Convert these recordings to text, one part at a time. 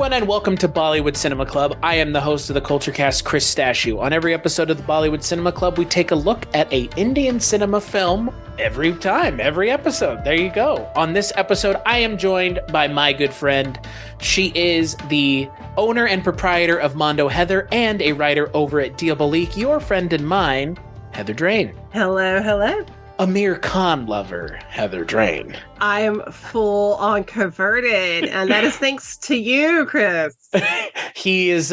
everyone, and welcome to Bollywood Cinema Club. I am the host of the Culture Cast, Chris Stashew. On every episode of the Bollywood Cinema Club, we take a look at a Indian cinema film every episode. There you go. On this episode, I am joined by my good friend. She is the owner and proprietor of Mondo Heather and a writer over at Diabolique, your friend and mine, Heather Drain. Hello, hello. Amir Khan lover, Heather Drain. I am full on converted, and that is thanks to you, Chris. He is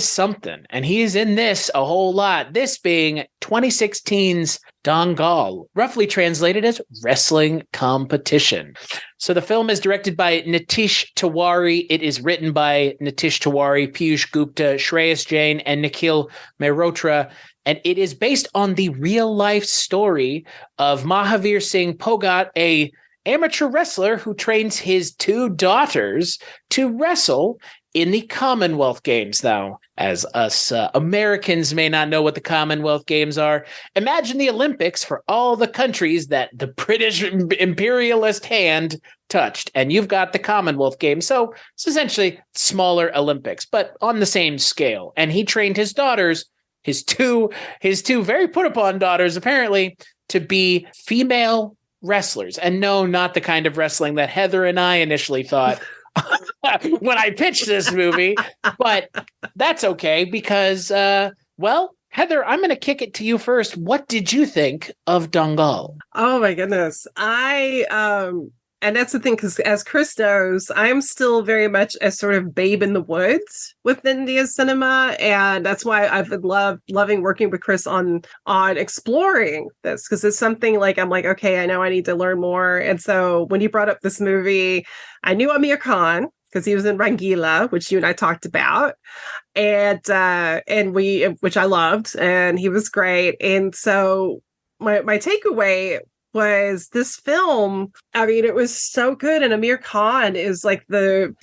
something, and he is in this a whole lot. This being 2016's Dangal, roughly translated as wrestling competition. So the film is directed by Nitish Tiwari. It is written by Nitish Tiwari, Piyush Gupta, Shreyas Jain, and Nikhil Mehrotra. And it is based on the real-life story of Mahavir Singh Phogat, a amateur wrestler who trains his two daughters to wrestle in the Commonwealth Games. Now, as us Americans may not know what the Commonwealth Games are, imagine the Olympics for all the countries that the British imperialist hand touched. And you've got the Commonwealth Games. So it's essentially smaller Olympics, but on the same scale. And he trained his daughters, his two very put upon daughters, apparently, to be female wrestlers. And no, not the kind of wrestling that Heather and I initially thought when I pitched this movie. But that's okay because, well, Heather, I'm going to kick it to you first. What did you think of Dangal? Oh my goodness. And that's the thing, because as Chris knows, I'm still very much a sort of babe in the woods with Indian cinema. And that's why I've been loving working with Chris on exploring this, because it's something like, I'm like, okay, I know I need to learn more. And so when you brought up this movie, I knew Amir Khan because he was in Rangila, which you and I talked about, and which I loved, and he was great. And so my takeaway was this film. I mean, it was so good, and Amir Khan is like the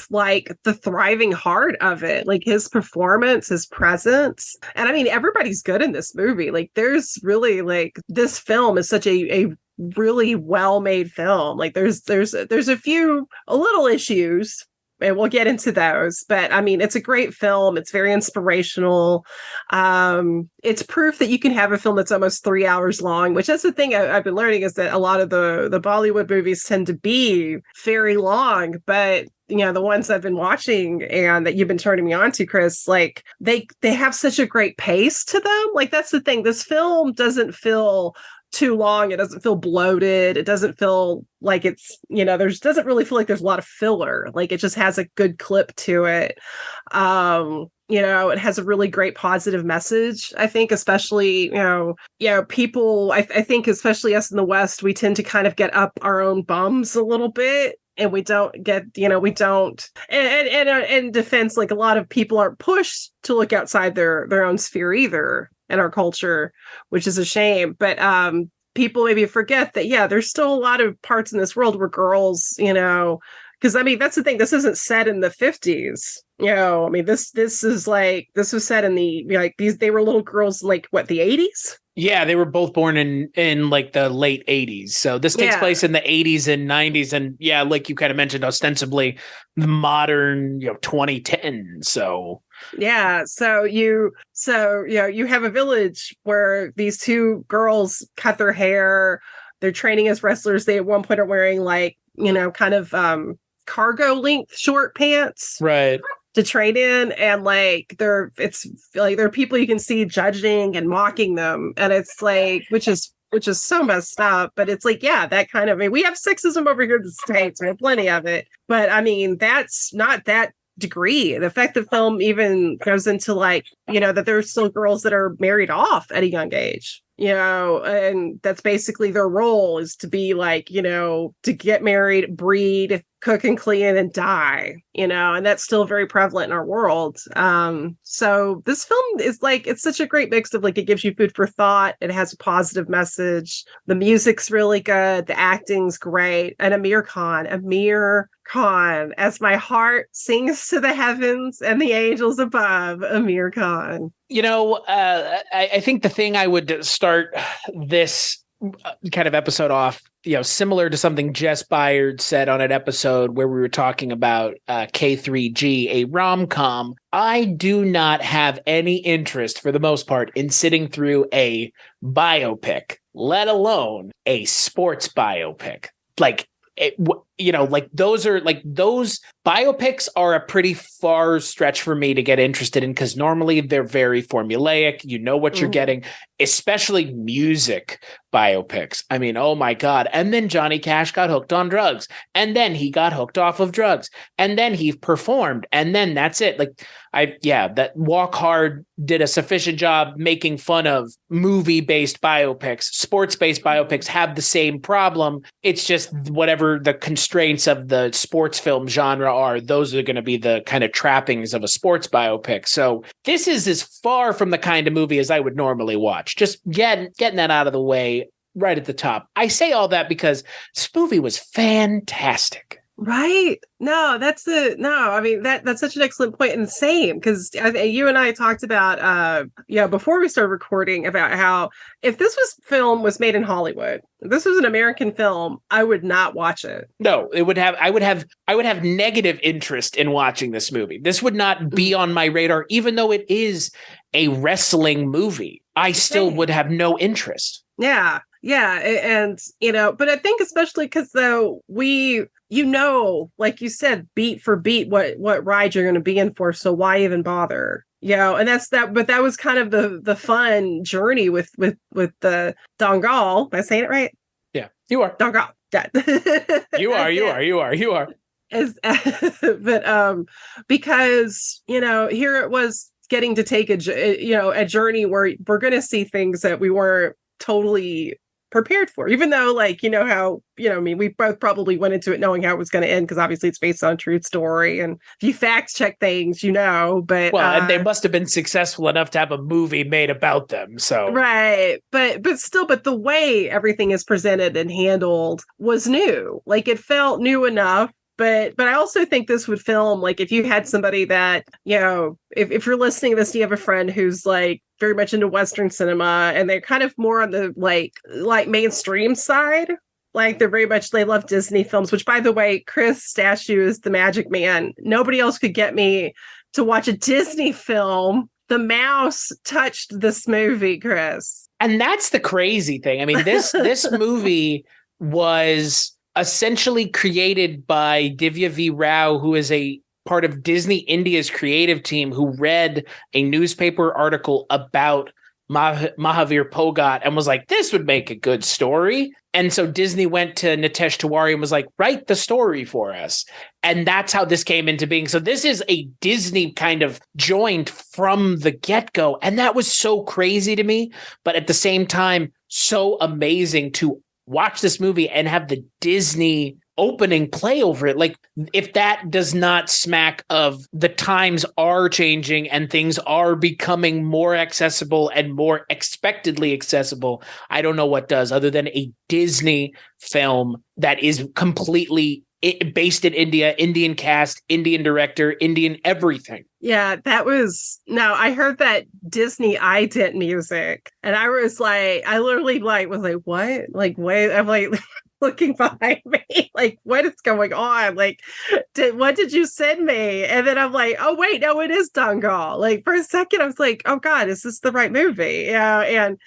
thriving heart of it, like his performance, his presence. And I mean, everybody's good in this movie. Like, there's really, like, this film is such a really well-made film. Like, there's a few little issues, and we'll get into those. But I mean, it's a great film. It's very inspirational. It's proof that you can have a film that's almost 3 hours long, which that's the thing I've been learning, is that a lot of the Bollywood movies tend to be very long. But you know, the ones I've been watching and that you've been turning me on to, Chris, like they have such a great pace to them. Like, that's the thing. This film doesn't feel too long. It doesn't feel bloated. It doesn't feel like it's, you know, doesn't really feel like there's a lot of filler. Like, it just has a good clip to it. You know, it has a really great positive message, I think, especially, you know, people, I think, especially us in the West, we tend to kind of get up our own bums a little bit. And we don't get, you know, and in defense, like, a lot of people aren't pushed to look outside their own sphere either in our culture, which is a shame. But people maybe forget that, yeah, there's still a lot of parts in this world where girls, you know, because I mean, that's the thing. This isn't set in the 50s. You know, I mean, this was set in the, like, they were little girls, like, what, the 80s? Yeah, they were both born in like the late 80s. So this takes place in the 80s and 90s. And yeah, like you kind of mentioned, ostensibly the modern, you know, 2010. So yeah. So you know, you have a village where these two girls cut their hair. They're training as wrestlers. They at one point are wearing, like, you know, kind of cargo length short pants. Right. To train in, and like there are people you can see judging and mocking them, and it's like, which is so messed up. But it's like, yeah, that kind of, I mean, we have sexism over here in the States, we have plenty of it, but I mean, that's not that degree. The fact that film even goes into, like, you know, that there's still girls that are married off at a young age, you know, and that's basically their role, is to be, like, you know, to get married, breed, cook and clean, and die, you know, and that's still very prevalent in our world. So this film is, like, it's such a great mix of, like, it gives you food for thought. It has a positive message. The music's really good. The acting's great. And Amir Khan, as my heart sings to the heavens and the angels above, Amir Khan. You know, I think the thing I would start this kind of episode off, similar to something Jess Byard said on an episode where we were talking about K3G, a rom-com. I do not have any interest, for the most part, in sitting through a biopic, let alone a sports biopic. Like, those biopics are a pretty far stretch for me to get interested in, because normally they're very formulaic. You know what you're getting, especially music biopics. I mean, oh my God. And then Johnny Cash got hooked on drugs, and then he got hooked off of drugs, and then he performed, and then that's it. Like, that Walk Hard did a sufficient job making fun of movie-based biopics. Sports-based biopics have the same problem. It's just whatever the constraints of the sports film genre are, those are going to be the kind of trappings of a sports biopic. So this is as far from the kind of movie as I would normally watch. Just getting that out of the way right at the top. I say all that because this movie was fantastic. Right. No, that's such an excellent point. And same, because you and I talked about, before we started recording, about how if this film was made in Hollywood, if this was an American film, I would not watch it. No, I would have negative interest in watching this movie. This would not be on my radar, even though it is a wrestling movie. I still would have no interest. Yeah. Yeah. And, but I think especially because though like you said, beat for beat, what ride you're going to be in for. So why even bother? And that's that. But that was kind of the fun journey with the Dangal. Am I saying it right? Yeah, you are. Dangal. Yeah. You are. But because, here it was getting to take a journey where we're going to see things that we weren't totally prepared for, even though, like, we both probably went into it knowing how it was going to end, because obviously it's based on a true story, and if you fact check things, but and they must have been successful enough to have a movie made about them. So right, but the way everything is presented and handled was new. Like, it felt new enough. But I also think this would film, like, if you had somebody that, if you're listening to this, you have a friend who's like very much into Western cinema, and they're kind of more on the like mainstream side. Like, they love Disney films, which, by the way, Chris Statue is the magic man. Nobody else could get me to watch a Disney film. The mouse touched this movie, Chris. And that's the crazy thing. I mean, this movie was essentially created by Divya V. Rao, who is a part of Disney India's creative team, who read a newspaper article about Mahavir Phogat and was like, this would make a good story. And so Disney went to Nitesh Tiwari and was like, write the story for us. And that's how this came into being. So this is a Disney kind of joint from the get-go. And that was so crazy to me, but at the same time, so amazing to watch this movie and have the Disney opening play over it. Like, if that does not smack of the times are changing and things are becoming more accessible and more expectedly accessible, I don't know what does, other than a Disney film that is completely based in India, Indian cast, Indian director, Indian everything. Yeah, I heard that Disney ident music, and I was like, I literally was like, what? Like, wait, I'm like looking behind me, like, what is going on? Like, what did you send me? And then I'm like, oh wait, no, it is Dangal. Like, for a second, I was like, oh God, is this the right movie? Yeah, and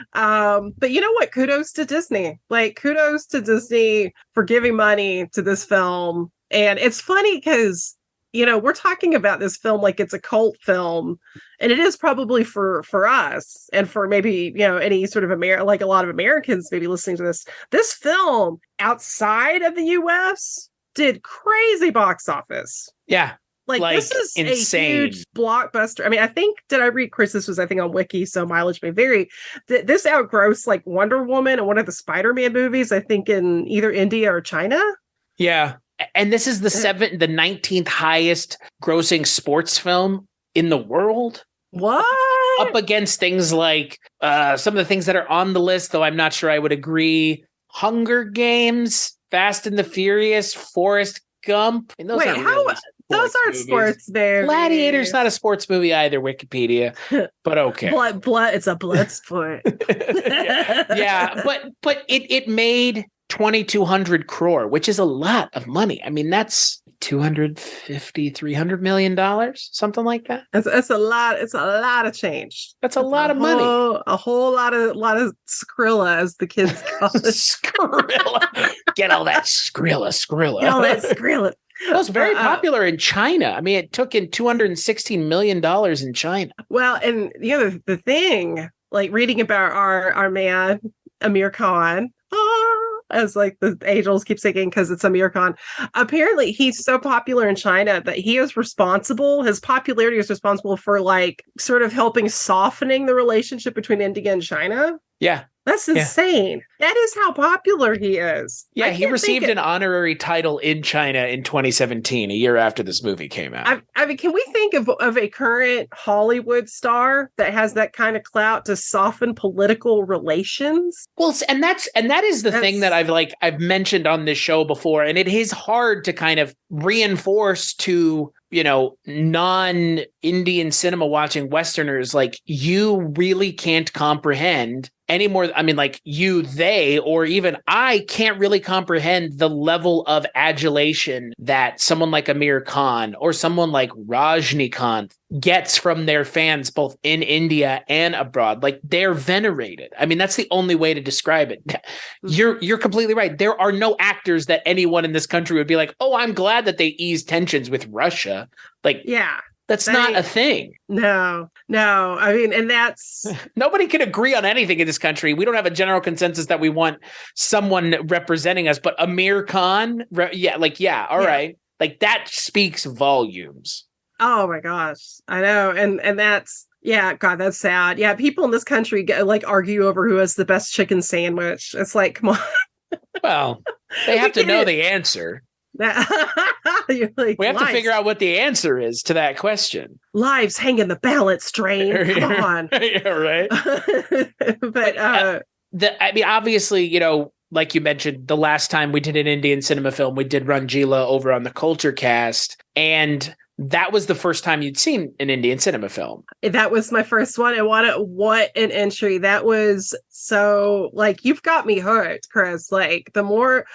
but you know what? Kudos to Disney. Like, kudos to Disney for giving money to this film. And it's funny because, we're talking about this film like it's a cult film, and it is probably for us and for maybe, any sort of like a lot of Americans maybe listening to this film outside of the US did crazy box office. Yeah. Like this is insane. A huge blockbuster. I mean, did I read, Chris, this was, I think, on Wiki, so mileage may vary. This outgrossed like Wonder Woman and one of the Spider-Man movies, I think, in either India or China. Yeah. And this is the 19th highest grossing sports film in the world. What? Up against things like some of the things that are on the list, though I'm not sure I would agree. Hunger Games, Fast and the Furious, Forrest Gump. Wait, how? Those aren't movies. sports movies. Gladiator's not a sports movie either, Wikipedia. But okay. Blood. It's a blood sport. yeah, but it made 2,200 crore, which is a lot of money. I mean, that's $250-300 million, something like that. It's a lot. It's a lot of change. That's a lot of money. A whole lot of Skrilla, as the kids call it. Skrilla. Get all that Skrilla. Get all that Skrilla. It was very popular in China. I mean, it took in $216 million in China. Well, and the thing, like reading about our man Amir Khan. As like the angels keep singing because it's Amir Khan. Apparently, he's so popular in China that his popularity is responsible for like sort of helping softening the relationship between India and China. Yeah. That's insane. Yeah. That is how popular he is. Yeah, he received an honorary title in China in 2017, a year after this movie came out. I mean, can we think of a current Hollywood star that has that kind of clout to soften political relations? Well, and that is the thing that I've mentioned on this show before, and it is hard to kind of reinforce to non-Indian cinema watching Westerners, like, you really can't comprehend anymore. I mean, like, they, or even I can't really comprehend the level of adulation that someone like Amir Khan or someone like Rajnikant gets from their fans, both in India and abroad. Like, they're venerated. I mean, that's the only way to describe it. You're completely right. There are no actors that anyone in this country would be like, oh, I'm glad that they eased tensions with Russia. Like, yeah, that's not a thing. No. I mean, and that's nobody can agree on anything in this country. We don't have a general consensus that we want someone representing us, but Amir Khan, all right. Like, that speaks volumes. Oh my gosh. I know. And that's, yeah, God, that's sad. Yeah. People in this country argue over who has the best chicken sandwich. It's like, come on. Well, they have to know the answer. You're like, we have to figure out what the answer is to that question. Lives hang in the balance, Drain. Come on. Yeah, right. but I mean, obviously, like you mentioned, the last time we did an Indian cinema film, we did Rangeela over on the Culture Cast, and that was the first time you'd seen an Indian cinema film. That was my first one. And what an entry. That was so, like, you've got me hooked, Chris. Like, the more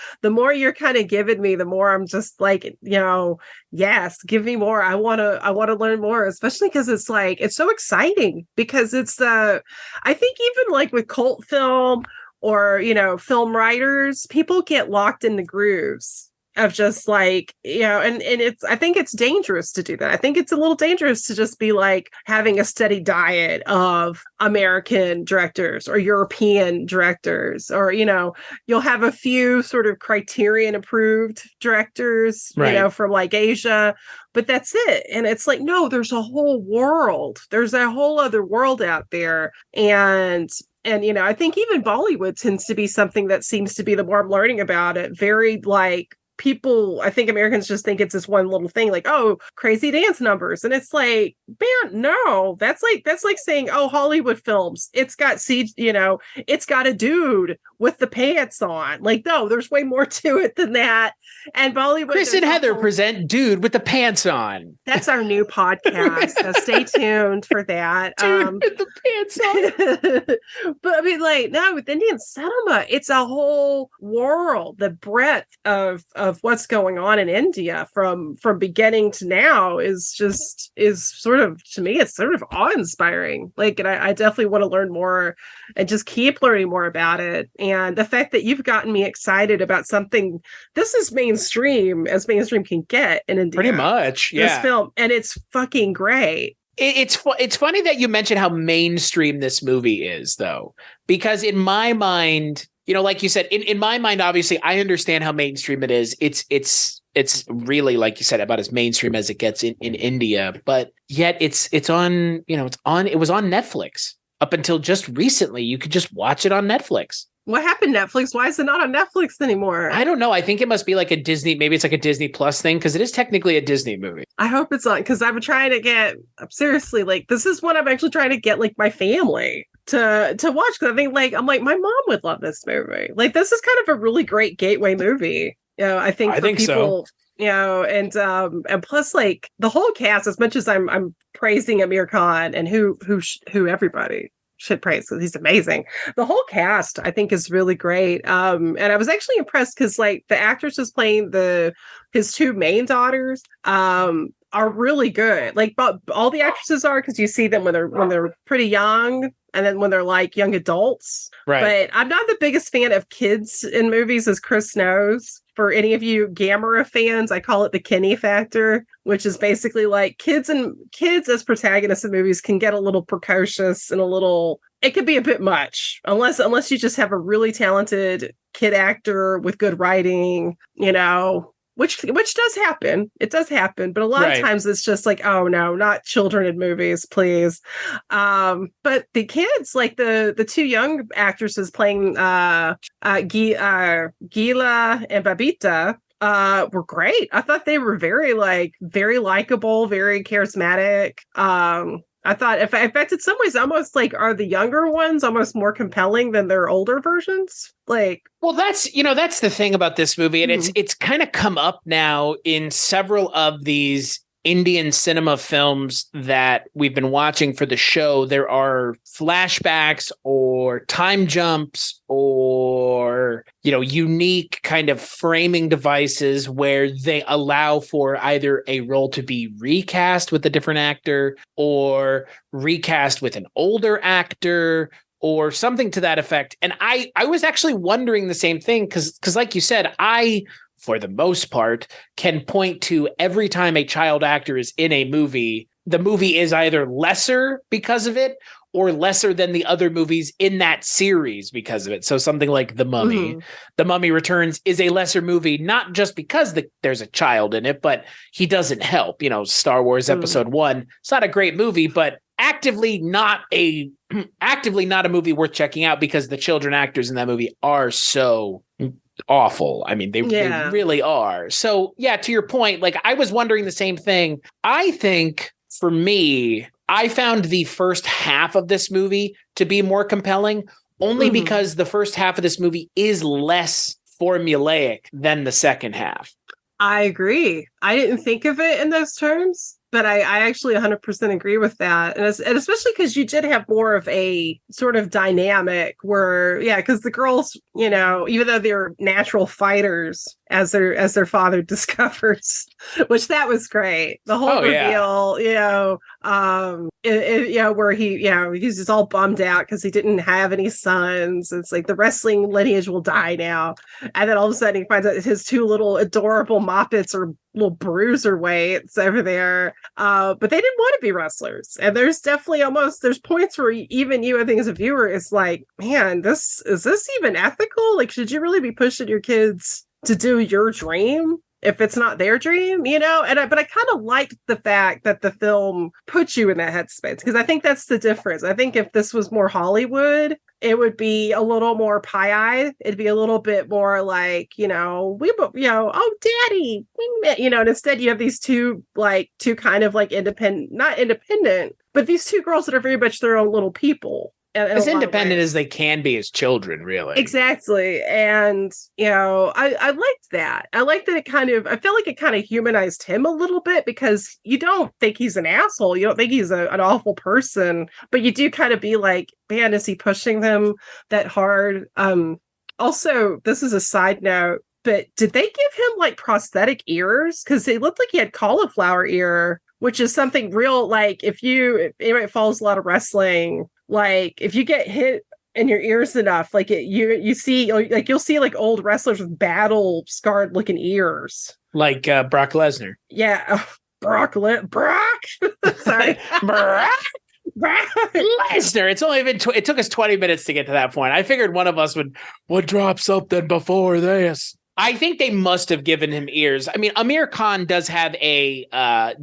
you're kind of giving me, the more I'm just like, yes, give me more. I want to learn more, especially because it's like, it's so exciting because it's, I think even like with cult film or, film writers, people get locked in the grooves of just like, and I think it's dangerous to do that. I think it's a little dangerous to just be like having a steady diet of American directors or European directors, or, you'll have a few sort of Criterion approved directors, right, from like Asia, but that's it. And it's like, no, there's a whole world. There's a whole other world out there. And I think even Bollywood tends to be something that seems to be, the more I'm learning about it, very like, people, I think Americans just think it's this one little thing, like, oh, crazy dance numbers. And it's like, man, no, that's like saying, oh, Hollywood films, it's got it's got a dude with the pants on. Like, no, there's way more to it than that. And Bollywood, Chris and Heather present Dude with the Pants On. That's our new podcast, so stay tuned for that. Dude with the pants on. But I mean, like, no, with Indian cinema, it's a whole world. The breadth of what's going on in India from beginning to now is sort of, to me, it's sort of awe-inspiring. Like, and I definitely want to learn more and just keep learning more about it. And the fact that you've gotten me excited about something, this is mainstream as mainstream can get in India. Pretty much, yeah. This film, and it's fucking great. It's funny that you mentioned how mainstream this movie is, though, because in my mind, like you said, in my mind, obviously, I understand how mainstream it is. It's really, like you said, about as mainstream as it gets in India, but yet it was on Netflix up until just recently. You could just watch it on Netflix. What happened, Netflix? Why is it not on Netflix anymore? I don't know. I think it must be like a Disney, maybe it's like a Disney Plus thing, because it is technically a Disney movie. I hope it's on, because I'm trying to get, seriously, like, this is what I'm actually trying to get, like, my family to watch, because I think, like, I'm like, my mom would love this movie. Like, this is kind of a really great gateway movie. I think people, so. and plus, like, the whole cast, as much as I'm praising Amir Khan, and who everybody should praise because he's amazing. The whole cast, I think, is really great. And I was actually impressed because, like, the actresses playing his two main daughters are really good. Like, but all the actresses are, because you see them when they're pretty young, and then when they're like young adults. Right. But I'm not the biggest fan of kids in movies, as Chris knows. For any of you Gamera fans, I call it the Kenny factor, which is basically like kids as protagonists in movies can get a little precocious and it could be a bit much, unless you just have a really talented kid actor with good writing, which does happen. It does happen, but a lot of times it's just like, oh no, not children in movies, please. But the kids, like the two young actresses playing Gila and Babita, were great. I thought they were very likable, very charismatic. I thought, in fact, in some ways, almost like, are the younger ones almost more compelling than their older versions? Like, well, that's the thing about this movie, and it's kind of come up now in several of these Indian cinema films that we've been watching for the show. There are flashbacks or time jumps or, unique kind of framing devices where they allow for either a role to be recast with a different actor or recast with an older actor or something to that effect. And I was actually wondering the same thing because like you said, for the most part, can point to every time a child actor is in a movie, the movie is either lesser because of it or lesser than the other movies in that series because of it. So something like The Mummy. Mm-hmm. The Mummy Returns is a lesser movie, not just because there's a child in it, but he doesn't help. Star Wars Episode 1, it's not a great movie, but actively not a movie worth checking out because the children actors in that movie are so awful. I mean, they really are. So yeah, to your point, like, I was wondering the same thing. I think for me, I found the first half of this movie to be more compelling only because the first half of this movie is less formulaic than the second half. I agree. I didn't think of it in those terms, but I actually 100% agree with that. And especially because you did have more of a sort of dynamic where, because the girls, even though they're natural fighters, as their father discovers, which that was great. The whole reveal, where he's just all bummed out because he didn't have any sons. It's like the wrestling lineage will die now. And then all of a sudden he finds out his two little adorable moppets are little bruiser weights over there. But they didn't want to be wrestlers. And there's definitely there's points where even you, I think, as a viewer, is like, man, is this even ethical? Like, should you really be pushing your kids to do your dream if it's not their dream, but I kind of liked the fact that the film puts you in that headspace, because I think that's the difference. I think if this was more Hollywood, it would be a little more pie-eyed. It'd be a little bit more like, oh, daddy, and instead you have these two kind of like not independent, but these two girls that are very much their own little people. As independent as they can be as children, really. Exactly. And, I liked that. I liked that I felt like it kind of humanized him a little bit, because you don't think he's an asshole. You don't think he's an awful person, but you do kind of be like, man, is he pushing them that hard? Also, this is a side note, but did they give him like prosthetic ears? Because they looked like he had cauliflower ear, which is something real. Like, if anybody follows a lot of wrestling, like, if you get hit in your ears enough, like you'll see like old wrestlers with battle scarred looking ears, like Brock Lesnar. Yeah, Brock. Sorry, Brock Lesnar. It's only been it took us 20 minutes to get to that point. I figured one of us would drop something before this. I think they must have given him ears. I mean, Amir Khan does have a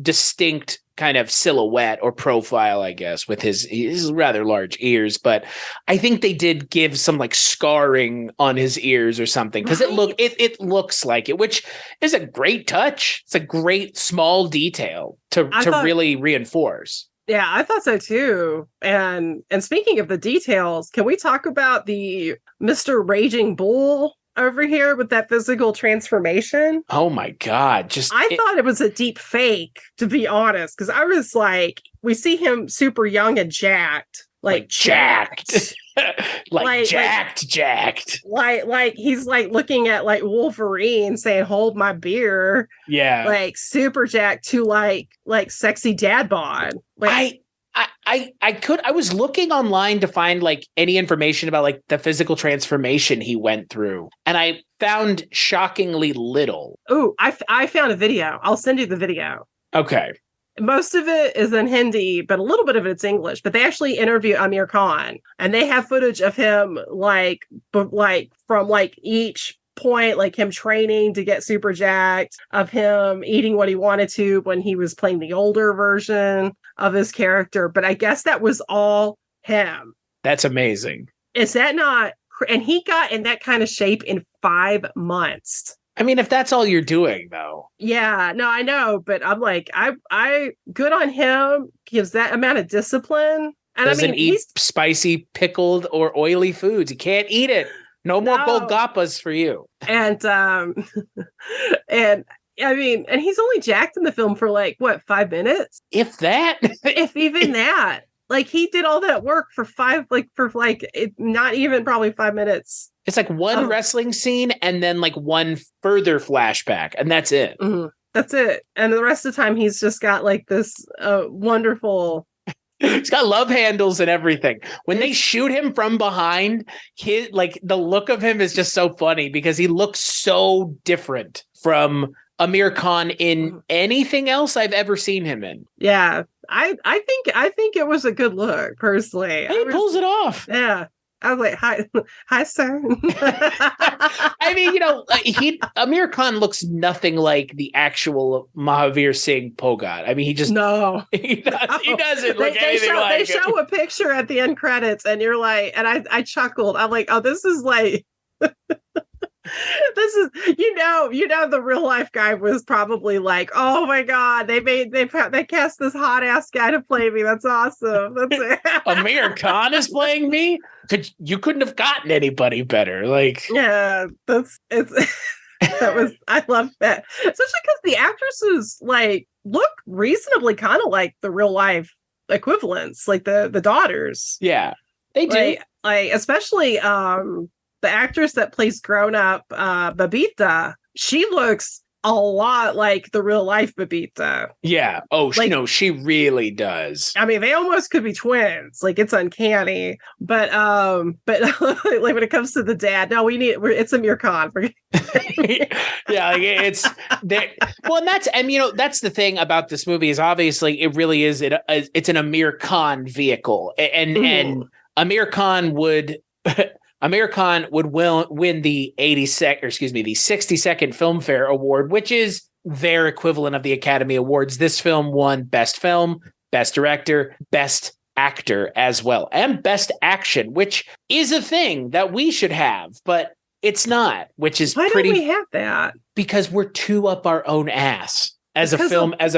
distinct kind of silhouette or profile, I guess, with his rather large ears. But I think they did give some like scarring on his ears or something, because it looks like it, which is a great touch. It's a great small detail to really reinforce. Yeah, I thought so too. And speaking of the details, can we talk about the Mr. Raging Bull over here with that physical transformation. Oh my God. I thought it was a deep fake, to be honest, because I was like, we see him super young and jacked. Like jacked. jacked. Like he's like looking at like Wolverine saying, "Hold my beer." Yeah. Like super jacked to like sexy dad bod. Like I was looking online to find like any information about like the physical transformation he went through, and I found shockingly little. Oh, I found a video. I'll send you the video. Okay. Most of it is in Hindi, but a little bit of it's English. But they actually interview Amir Khan, and they have footage of him from each point, like him training to get super jacked, of him eating what he wanted to when he was playing the older version of his character. But I guess that was all him. That's amazing. Is that not? And he got in that kind of shape in 5 months. I mean, if that's all you're doing, though. Yeah, no, I know, but I'm like, I good on him. Gives that amount of discipline, and doesn't eat spicy, pickled, or oily foods. You can't eat it. No more Golgappas for you. And and I mean, and he's only jacked in the film for like what, 5 minutes, if that, if even that. Like he did all that work for not even probably 5 minutes. It's like one wrestling scene and then like one further flashback, and that's it. Mm-hmm. That's it. And the rest of the time, he's just got like this wonderful. He's got love handles and everything. When they shoot him from behind, the look of him is just so funny because he looks so different from Amir Khan in anything else I've ever seen him in. Yeah, I think it was a good look, personally. He pulls it off. Yeah. I was like, hi, sir. I mean, Amir Khan looks nothing like the actual Mahavir Singh Bhogat. I mean, he doesn't look anything like it. They show a picture at the end credits, and you're like, and I chuckled. I'm like, oh, this is like, this is, the real life guy was probably like, oh my God, they cast this hot ass guy to play me. That's awesome. That's it. Amir Khan is playing me? You couldn't have gotten anybody better. Like, yeah, I love that. Especially because the actresses like look reasonably kind of like the real life equivalents, like the daughters. Yeah, they do. Like especially the actress that plays grown up Babita, she looks a lot like the real life Babita. Yeah. Oh, she really does. I mean, they almost could be twins. Like it's uncanny. But like when it comes to the dad, no, it's Amir Khan. Yeah, like it's there. Well, and that's the thing about this movie is obviously it really is it's an Amir Khan vehicle, and Amir Khan would. Amir Khan would win the 60-second Filmfare Award, which is their equivalent of the Academy Awards. This film won Best Film, Best Director, Best Actor as well, and Best Action, which is a thing that we should have, but it's not. Which is why don't we have that? Because we're too up our own ass as a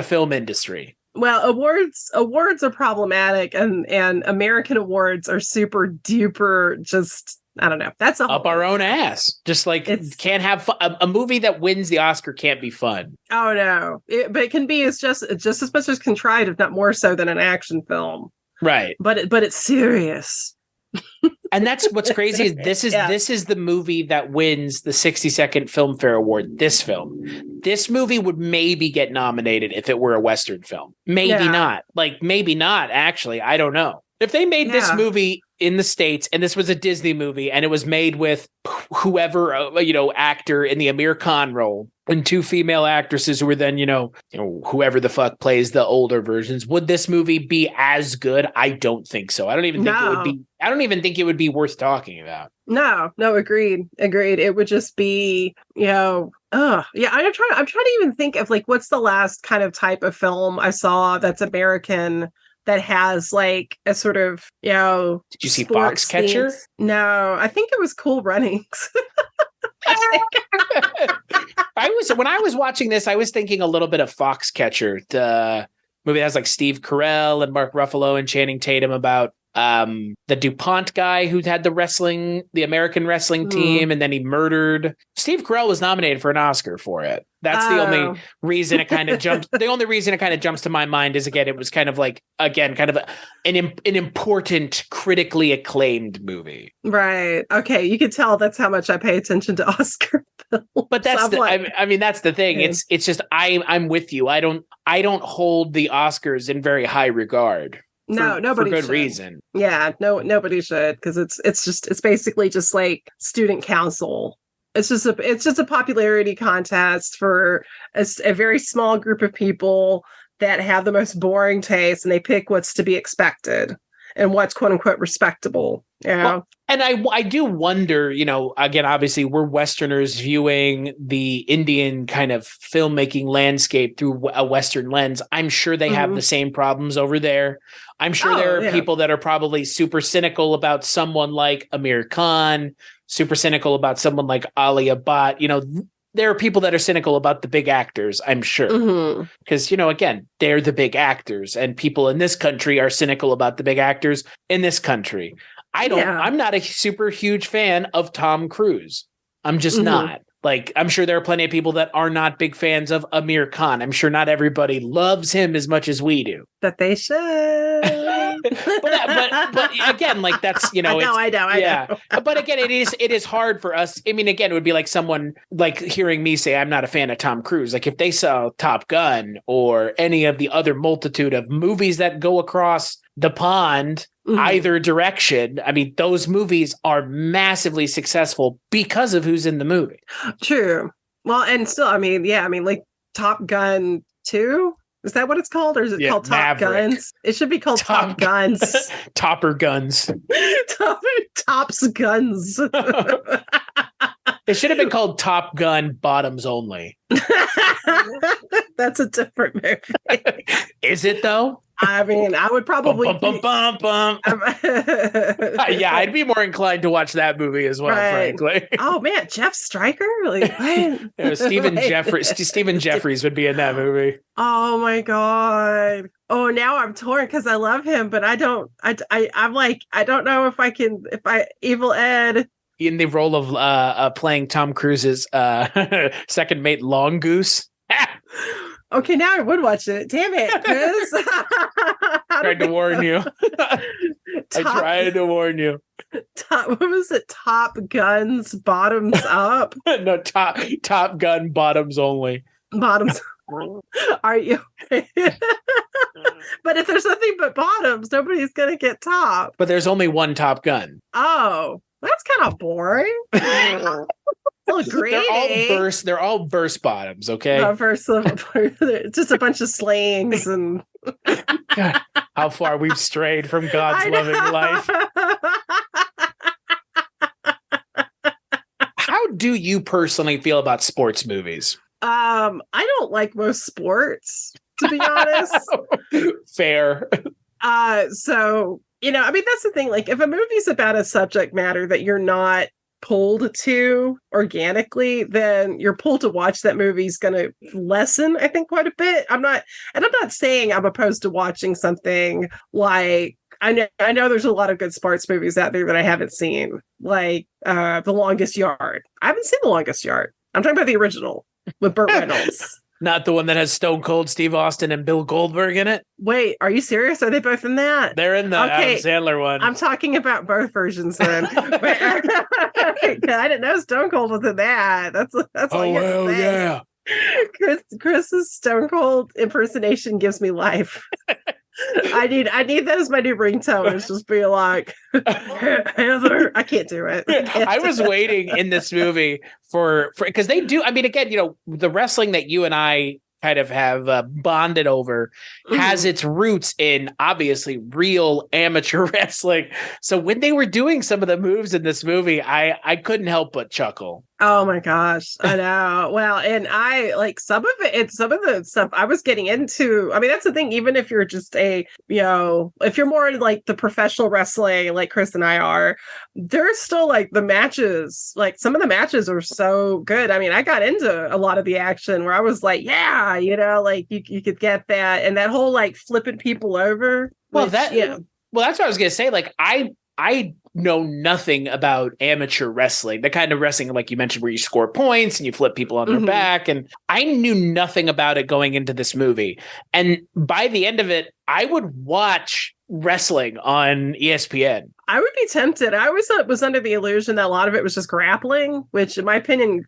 film industry. Well, awards are problematic, and American awards are super duper just. I don't know. That's up our own ass. Just like can't have a movie that wins the Oscar can't be fun. Oh no, but it can be. It's just as much as contrived, if not more so, than an action film. Right. But it's serious. And that's what's crazy is this is the movie that wins the 60-second Filmfare Award. This movie would maybe get nominated if it were a Western film. Maybe not. Like maybe not. Actually, I don't know. If they made this movie in the States and this was a Disney movie and it was made with whoever, actor in the Amir Khan role and 2 female actresses who were then, whoever the fuck plays the older versions, would this movie be as good? I don't think so. I don't even think it would be worth talking about. No, agreed. It would just be, I'm trying to even think of like, what's the last kind of type of film I saw that's American that has like a sort of, Did you see Foxcatcher? No, I think it was Cool Runnings. When I was watching this, I was thinking a little bit of Foxcatcher, the movie that has like Steve Carell and Mark Ruffalo and Channing Tatum about the DuPont guy who had the American wrestling team, and then he murdered. Steve Carell was nominated for an Oscar for it. That's the only reason it kind of jumps. The only reason it kind of jumps to my mind is, again, it was kind of like, an important, critically acclaimed movie. Right. Okay. You can tell that's how much I pay attention to Oscar films. But that's that's the thing. Yeah. It's just I'm with you. I don't hold the Oscars in very high regard. Nobody for good should. reason. Yeah, nobody should, because it's basically just like student council. It's just a popularity contest for a very small group of people that have the most boring taste, and they pick what's to be expected and what's quote unquote respectable. Yeah. Well, and I do wonder, again, obviously we're Westerners viewing the Indian kind of filmmaking landscape through a Western lens. I'm sure they have the same problems over there. I'm sure there are people that are probably super cynical about someone like Amir Khan, super cynical about someone like Alia Bhatt. There are people that are cynical about the big actors, I'm sure. Because, again, they're the big actors, and people in this country are cynical about the big actors in this country. I'm not a super huge fan of Tom Cruise. I'm just not. Like, I'm sure there are plenty of people that are not big fans of Amir Khan. I'm sure not everybody loves him as much as we do. But they should. but again, like, that's, I know. But again, it is hard for us. I mean, again, it would be like someone like hearing me say I'm not a fan of Tom Cruise. Like, if they saw Top Gun or any of the other multitude of movies that go across the pond, either direction, I mean, those movies are massively successful because of who's in the movie. True. Well, and still, like Top Gun 2. Is that what it's called? Or is it called Top Maverick. Guns? It should be called Top Guns. Topper Guns. Tops Guns. It should have been called Top Gun Bottoms Only. That's a different movie. Is it, though? I mean, I would probably... Yeah, I'd be more inclined to watch that movie as well, frankly. Oh, man, Jeff Stryker? Like, what? Stephen Jeffries would be in that movie. Oh, my God. Oh, now I'm torn because I love him, but I'm like, I don't know if Evil Ed... In the role of playing Tom Cruise's second mate, Long Goose. Okay, now I would watch it. Damn it, Chris. Tried to warn you. I tried to warn you. What was it? Top Guns Bottoms Up? No, Top Gun Bottoms Only. Bottoms. Are you? But if there's nothing but bottoms, nobody's going to get top. But there's only one Top Gun. Oh, that's kind of boring. They're all verse bottoms, okay? Just a bunch of slangs and God, how far we've strayed from God's loving life. How do you personally feel about sports movies? I don't like most sports, to be honest. Fair. So, that's the thing. Like, if a movie's about a subject matter that you're not pulled to organically, then your pull to watch that movie is going to lessen, I think, quite a bit. I'm not saying I'm opposed to watching something like, I know there's a lot of good sports movies out there that I haven't seen, like The Longest Yard. I haven't seen The Longest Yard. I'm talking about the original with Burt Reynolds. Not the one that has Stone Cold Steve Austin and Bill Goldberg in it? Wait, are you serious? Are they both in that? They're in the Adam Sandler one. I'm talking about both versions then. I didn't know Stone Cold was in that. That's all you have to say. Yeah. Chris's Stone Cold impersonation gives me life. I need that as my new ringtone. It's just be like, Heather. I can't do it. I was waiting in this movie for because they do. I mean, again, the wrestling that you and I kind of have bonded over has its roots in obviously real amateur wrestling. So when they were doing some of the moves in this movie, I couldn't help but chuckle. Oh my gosh, I know. Well, and I like some of the stuff I was getting into. I mean, that's the thing. Even if you're just if you're more like the professional wrestling, like Chris and I are, there's still like the matches. Like some of the matches are so good. I mean, I got into a lot of the action where I was like, like you could get that, and that whole like flipping people over. Well, Well, that's what I was gonna say. Like, I know nothing about amateur wrestling, the kind of wrestling like you mentioned where you score points and you flip people on their back, and I knew nothing about it going into this movie. And by the end of it, I would watch wrestling on ESPN. I would be tempted. I was under the illusion that a lot of it was just grappling, which in my opinion,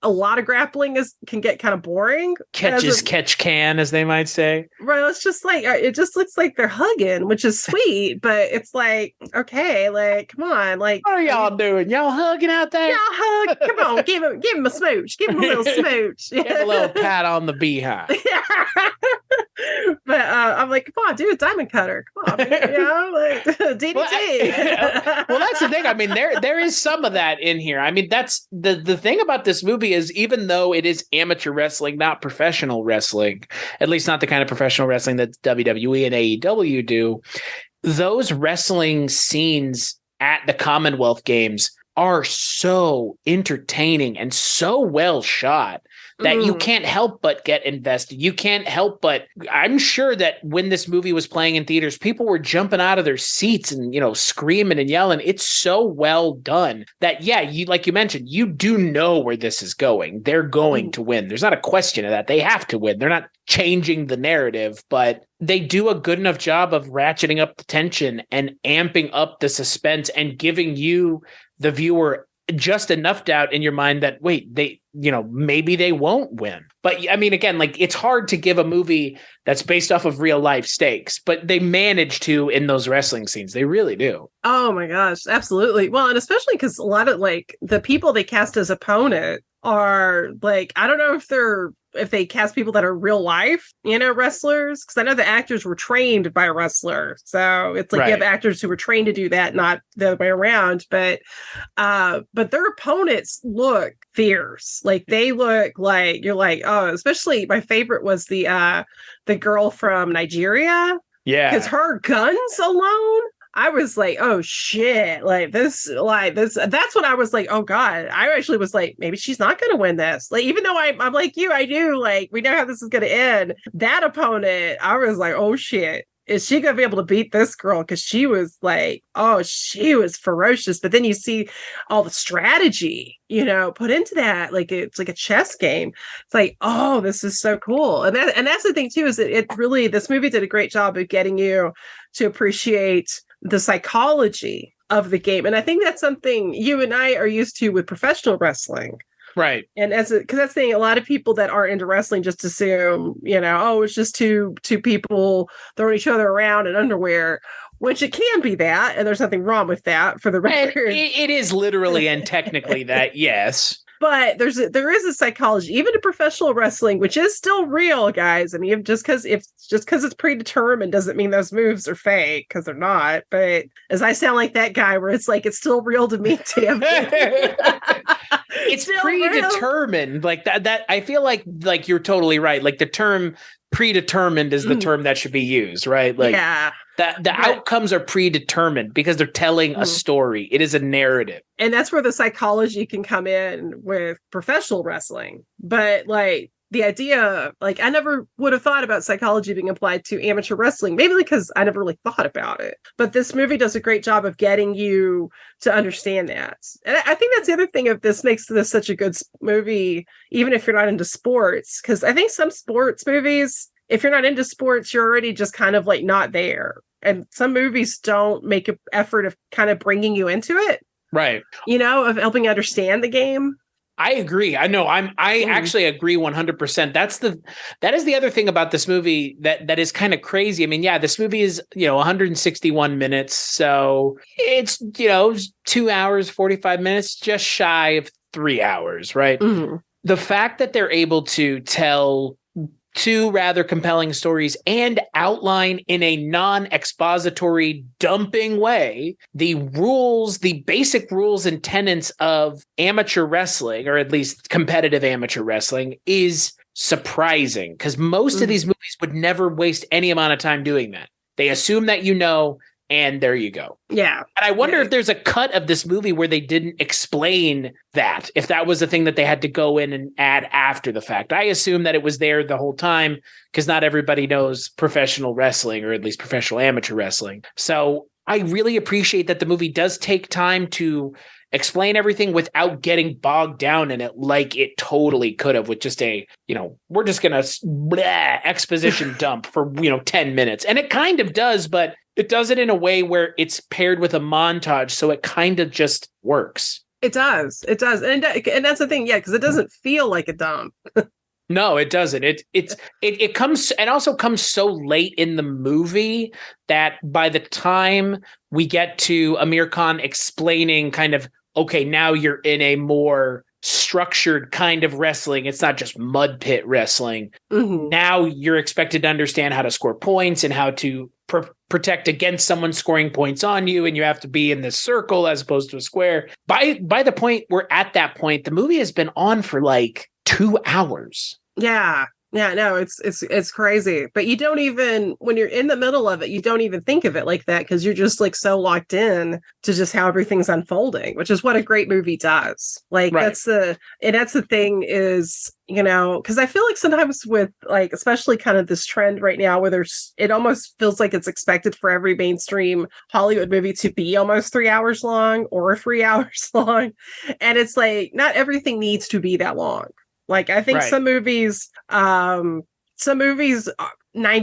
a lot of grappling can get kind of boring. Catch can, as they might say. Right. It's just like, it just looks like they're hugging, which is sweet, but it's like, okay, like, come on. Like, what are y'all doing? Y'all hugging out there? Y'all hug. Come on. Give him a smooch. Give him a little smooch. Give him a little pat on the behind. But I'm like, come on, dude, diamond cutter. Come on, like DDT. Well, that's the thing. I mean, there is some of that in here. I mean, that's the thing about this movie is even though it is amateur wrestling, not professional wrestling, at least not the kind of professional wrestling that WWE and AEW do, those wrestling scenes at the Commonwealth Games are so entertaining and so well shot that you can't help but get invested. You can't help but, I'm sure that when this movie was playing in theaters, people were jumping out of their seats and, screaming and yelling. It's so well done that, yeah, like you mentioned, you do know where this is going. They're going to win. There's not a question of that. They have to win. They're not changing the narrative, but they do a good enough job of ratcheting up the tension and amping up the suspense and giving you, the viewer, just enough doubt in your mind that, wait, maybe they won't win. But I mean, again, like, it's hard to give a movie that's based off of real life stakes, but they manage to in those wrestling scenes. They really do. Oh my gosh, absolutely. Well, and especially because a lot of like the people they cast as opponent are like, I don't know if they cast people that are real life, wrestlers, because I know the actors were trained by a wrestler. So it's like, right, you have actors who were trained to do that, not the other way around. But their opponents look fierce. Like, they look like, you're like, oh, especially my favorite was the girl from Nigeria. Yeah. Because her guns alone, I was like, oh shit, that's when I was like, oh God, I actually was like, maybe she's not going to win this. Like, even though I'm like you, I do, like, we know how this is going to end. That opponent, I was like, oh shit, is she going to be able to beat this girl? Because she was like, oh, she was ferocious. But then you see all the strategy, put into that. Like, it's like a chess game. It's like, oh, this is so cool. And that's the thing too, is it really, this movie did a great job of getting you to appreciate the psychology of the game. And I think that's something you and I are used to with professional wrestling. Right. And because that's the thing, a lot of people that aren't into wrestling just assume, oh, it's just two people throwing each other around in underwear, which it can be that. And there's nothing wrong with that, for the record. It is literally and technically that, yes. But there is a psychology, even to professional wrestling, which is still real, guys. I mean, just because it's predetermined doesn't mean those moves are fake, because they're not. But as I sound like that guy, where it's like, it's still real to me, damn it. It's predetermined, real. Like that. I feel like you're totally right. Like, the term predetermined is the term that should be used, right? Like, yeah. The outcomes are predetermined because they're telling a story. It is a narrative. And that's where the psychology can come in with professional wrestling. But like, the idea, like, I never would have thought about psychology being applied to amateur wrestling, maybe because I never really thought about it. But this movie does a great job of getting you to understand that. And I think that's the other thing of this makes this such a good movie, even if you're not into sports. Because I think some sports movies, if you're not into sports, you're already just kind of like not there. And some movies don't make an effort of kind of bringing you into it. Right. Of helping understand the game. I agree. I know. I actually agree 100%. That is the other thing about this movie that is kind of crazy. I mean, yeah, this movie is, 161 minutes. So it's, 2 hours, 45 minutes, just shy of 3 hours, right? Mm-hmm. The fact that they're able to tell two rather compelling stories and outline in a non-expository dumping way the basic rules and tenets of amateur wrestling, or at least competitive amateur wrestling, is surprising, because most of these movies would never waste any amount of time doing that. They assume that And there you go. Yeah. And I wonder if there's a cut of this movie where they didn't explain that, if that was the thing that they had to go in and add after the fact. I assume that it was there the whole time because not everybody knows professional wrestling, or at least professional amateur wrestling. So I really appreciate that the movie does take time to explain everything without getting bogged down in it like it totally could have with just a, we're just going to exposition dump for, 10 minutes. And it kind of does, but it does it in a way where it's paired with a montage. So it kind of just works. It does. It does. And that's the thing. Yeah. Because it doesn't feel like a dump. No, it doesn't. It comes and also comes so late in the movie that by the time we get to Amir Khan explaining kind of, okay, now you're in a more structured kind of wrestling. It's not just mud pit wrestling. Mm-hmm. Now you're expected to understand how to score points and how to protect against someone scoring points on you. And you have to be in this circle as opposed to a square. By the point we're at that point, the movie has been on for like 2 hours. Yeah. Yeah, no, it's crazy. But you don't even, when you're in the middle of it, you don't even think of it like that because you're just like so locked in to just how everything's unfolding, which is what a great movie does. Like that's the thing is, because I feel like sometimes with like, especially kind of this trend right now where it almost feels like it's expected for every mainstream Hollywood movie to be almost 3 hours long or 3 hours long. And it's like, not everything needs to be that long. Like, I think some movies, 90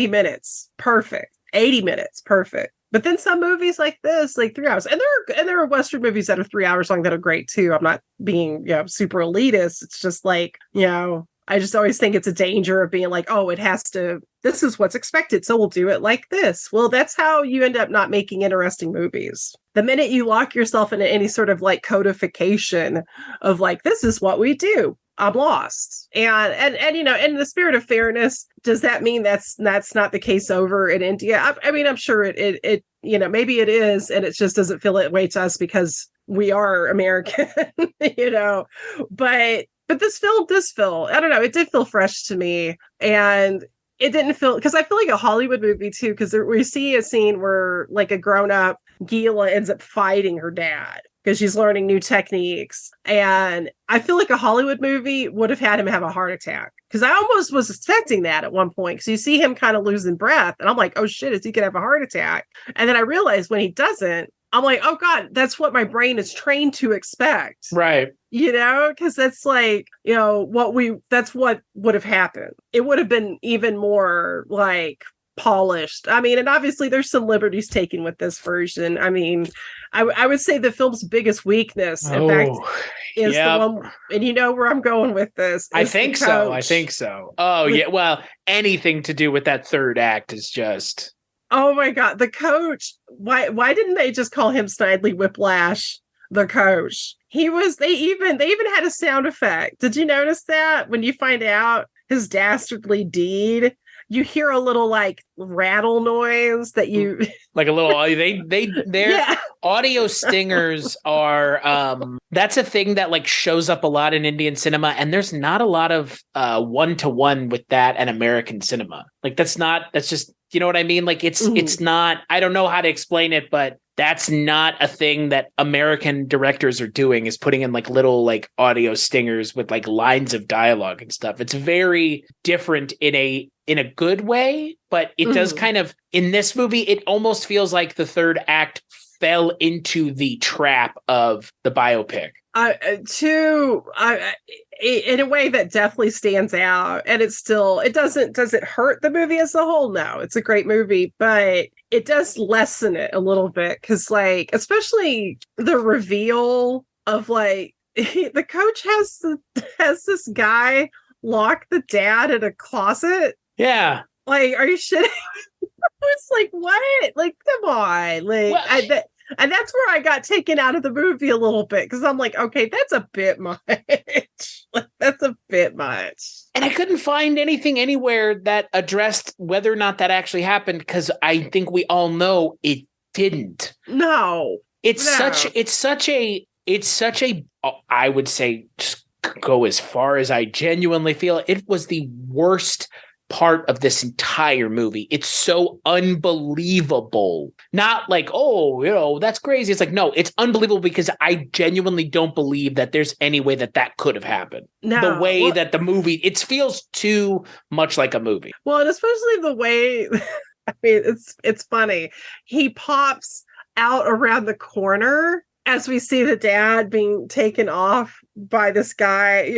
minutes, perfect. 80 minutes, perfect. But then some movies like this, like 3 hours. And there are Western movies that are 3 hours long that are great too. I'm not being, super elitist. It's just like, I just always think it's a danger of being like, oh, this is what's expected, so we'll do it like this. Well, that's how you end up not making interesting movies. The minute you lock yourself into any sort of like codification of like, this is what we do, I'm lost. And in the spirit of fairness, does that mean that's not the case over in India? I mean, I'm sure it maybe it is, and it just doesn't feel that way to us because we are American, But this film, I don't know, it did feel fresh to me, and it didn't feel, because I feel like a Hollywood movie too, because we see a scene where like a grown-up Gila ends up fighting her dad because she's learning new techniques. And I feel like a Hollywood movie would have had him have a heart attack. Because I almost was expecting that at one point. Because you see him kind of losing breath. And I'm like, oh shit, is he going to have a heart attack? And then I realized when he doesn't, I'm like, oh God, that's what my brain is trained to expect. Right. Because that's like, that's what would have happened. It would have been even more like polished. I mean, and obviously there's some liberties taken with this version. I mean, I would say the film's biggest weakness, in fact, is the one, and you know where I'm going with this. I think so. Oh, yeah. Well, anything to do with that third act is just... Oh my God, the coach. Why didn't they just call him Snidely Whiplash, the coach? They even had a sound effect. Did you notice that when you find out his dastardly deed? You hear a little like rattle noise that you like a little their audio stingers are that's a thing that like shows up a lot in Indian cinema, and there's not a lot of one-to-one with that and American cinema. Like that's just, you know what I mean? Like it's not, I don't know how to explain it, but that's not a thing that American directors are doing, is putting in like little like audio stingers with like lines of dialogue and stuff. It's very different in a good way, but it does kind of, in this movie, it almost feels like the third act fell into the trap of the biopic. In a way that definitely stands out, and does it hurt the movie as a whole? No, it's a great movie, but it does lessen it a little bit, because like, especially the reveal of like the coach has this guy lock the dad in a closet. Yeah, like, are you shitting? It's like, what? Like, come on, like, well, and that's where I got taken out of the movie a little bit, because I'm like, okay, that's a bit much. That's a bit much. And I couldn't find anything anywhere that addressed whether or not that actually happened, because I think we all know it didn't. No. It's such a, I would say, just go as far as I genuinely feel, it was the worst part of this entire movie. It's so unbelievable. Not like, oh, that's crazy. It's like, no, it's unbelievable because I genuinely don't believe that there's any way that that could have happened. No, the way that the movie, it feels too much like a movie. Well, and especially the way, I mean, it's funny. He pops out around the corner as we see the dad being taken off by this guy,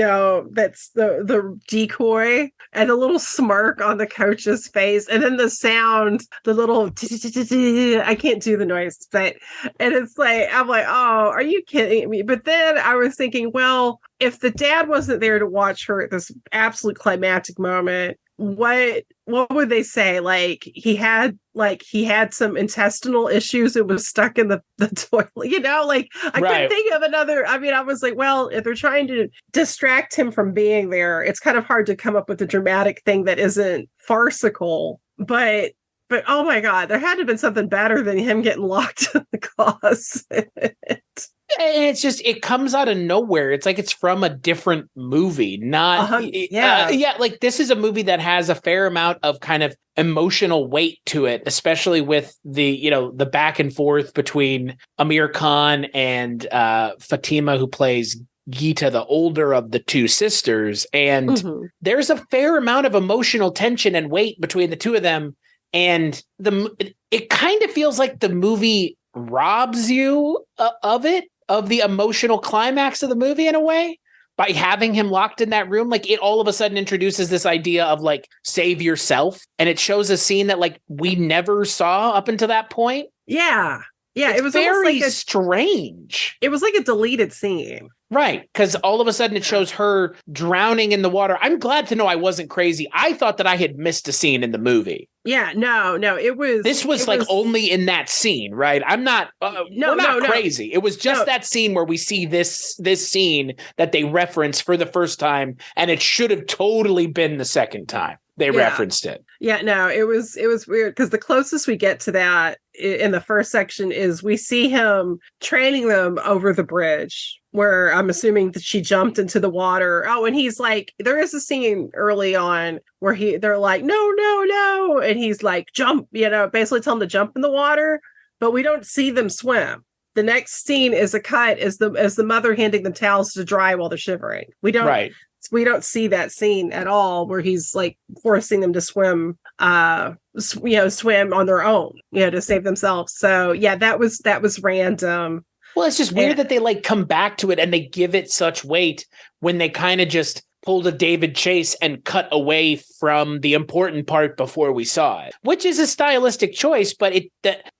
that's the decoy, and a little smirk on the coach's face, and then the sound, the little I can't do the noise, and it's like, I'm like, oh, are you kidding me? But then I was thinking, well, if the dad wasn't there to watch her at this absolute climactic moment, what would they say? Like he had some intestinal issues and was stuck in the toilet, like I couldn't think of another. I mean, I was like, well, if they're trying to distract him from being there, it's kind of hard to come up with a dramatic thing that isn't farcical, but oh my God, there had to have been something better than him getting locked in the closet. And it's just, it comes out of nowhere. It's like it's from a different movie. Like this is a movie that has a fair amount of kind of emotional weight to it, especially with the, the back and forth between Amir Khan and Fatima, who plays Geeta, the older of the two sisters. And there's a fair amount of emotional tension and weight between the two of them. And it kind of feels like the movie robs you of the emotional climax of the movie in a way by having him locked in that room. Like it all of a sudden introduces this idea of like, save yourself. And it shows a scene that like we never saw up until that point. Yeah. Yeah. It's it was very strange. It was like a deleted scene. Right. Because all of a sudden it shows her drowning in the water. I'm glad to know I wasn't crazy. I thought that I had missed a scene in the movie. Yeah, no, it was. This was only in that scene, right? I'm not. We're not crazy. It was just that scene where we see this scene that they reference for the first time, and it should have totally been the second time they referenced it. Yeah, no, it was weird because the closest we get to that in the first section is we see him training them over the bridge, where I'm assuming that she jumped into the water. Oh, and he's like, there is a scene early on where they're like, no, and he's like, jump, basically tell him to jump in the water, but we don't see them swim. The next scene is a cut as the mother handing them towels to dry while they're shivering. We don't see that scene at all where he's like forcing them to swim on their own, to save themselves. So yeah, that was random. Well, it's just weird that they like come back to it and they give it such weight when they kind of just pulled a David Chase and cut away from the important part before we saw it, which is a stylistic choice, but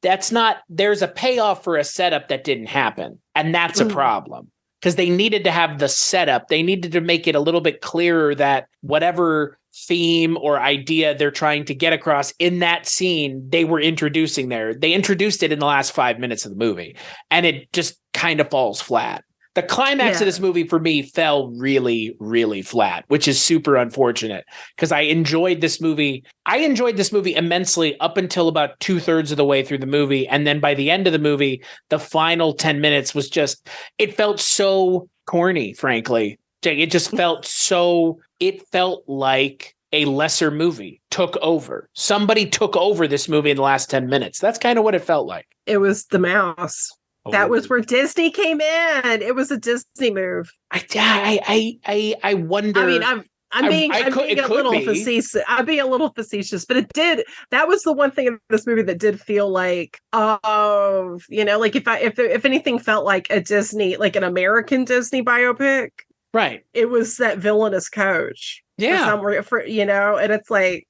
that's not, there's a payoff for a setup that didn't happen. And that's a problem. Because they needed to have the setup. They needed to make it a little bit clearer that whatever theme or idea they're trying to get across in that scene, they were introducing there. They introduced it in the last 5 minutes of the movie, and it just kind of falls flat. The climax of this movie for me fell really, really flat, which is super unfortunate because I enjoyed this movie. I enjoyed this movie immensely up until about 2/3 of the way through the movie. And then by the end of the movie, the final 10 minutes was just, it felt so corny, frankly. It just felt like a lesser movie took over. Somebody took over this movie in the last 10 minutes. That's kind of what it felt like. It was the mouse. That was where Disney came in. It was a Disney move. I wonder. I mean, I'm being a little facetious. I'm being a little facetious, but that was the one thing in this movie that did feel like, like if anything felt like a Disney, like an American Disney biopic, right? It was that villainous coach. Yeah. And it's like,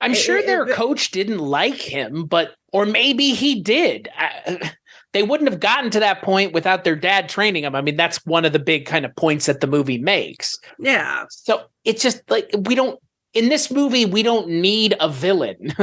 I'm sure their coach didn't like him, or maybe he did. They wouldn't have gotten to that point without their dad training them. I mean, that's one of the big kind of points that the movie makes. Yeah. So it's just like, in this movie, we don't need a villain.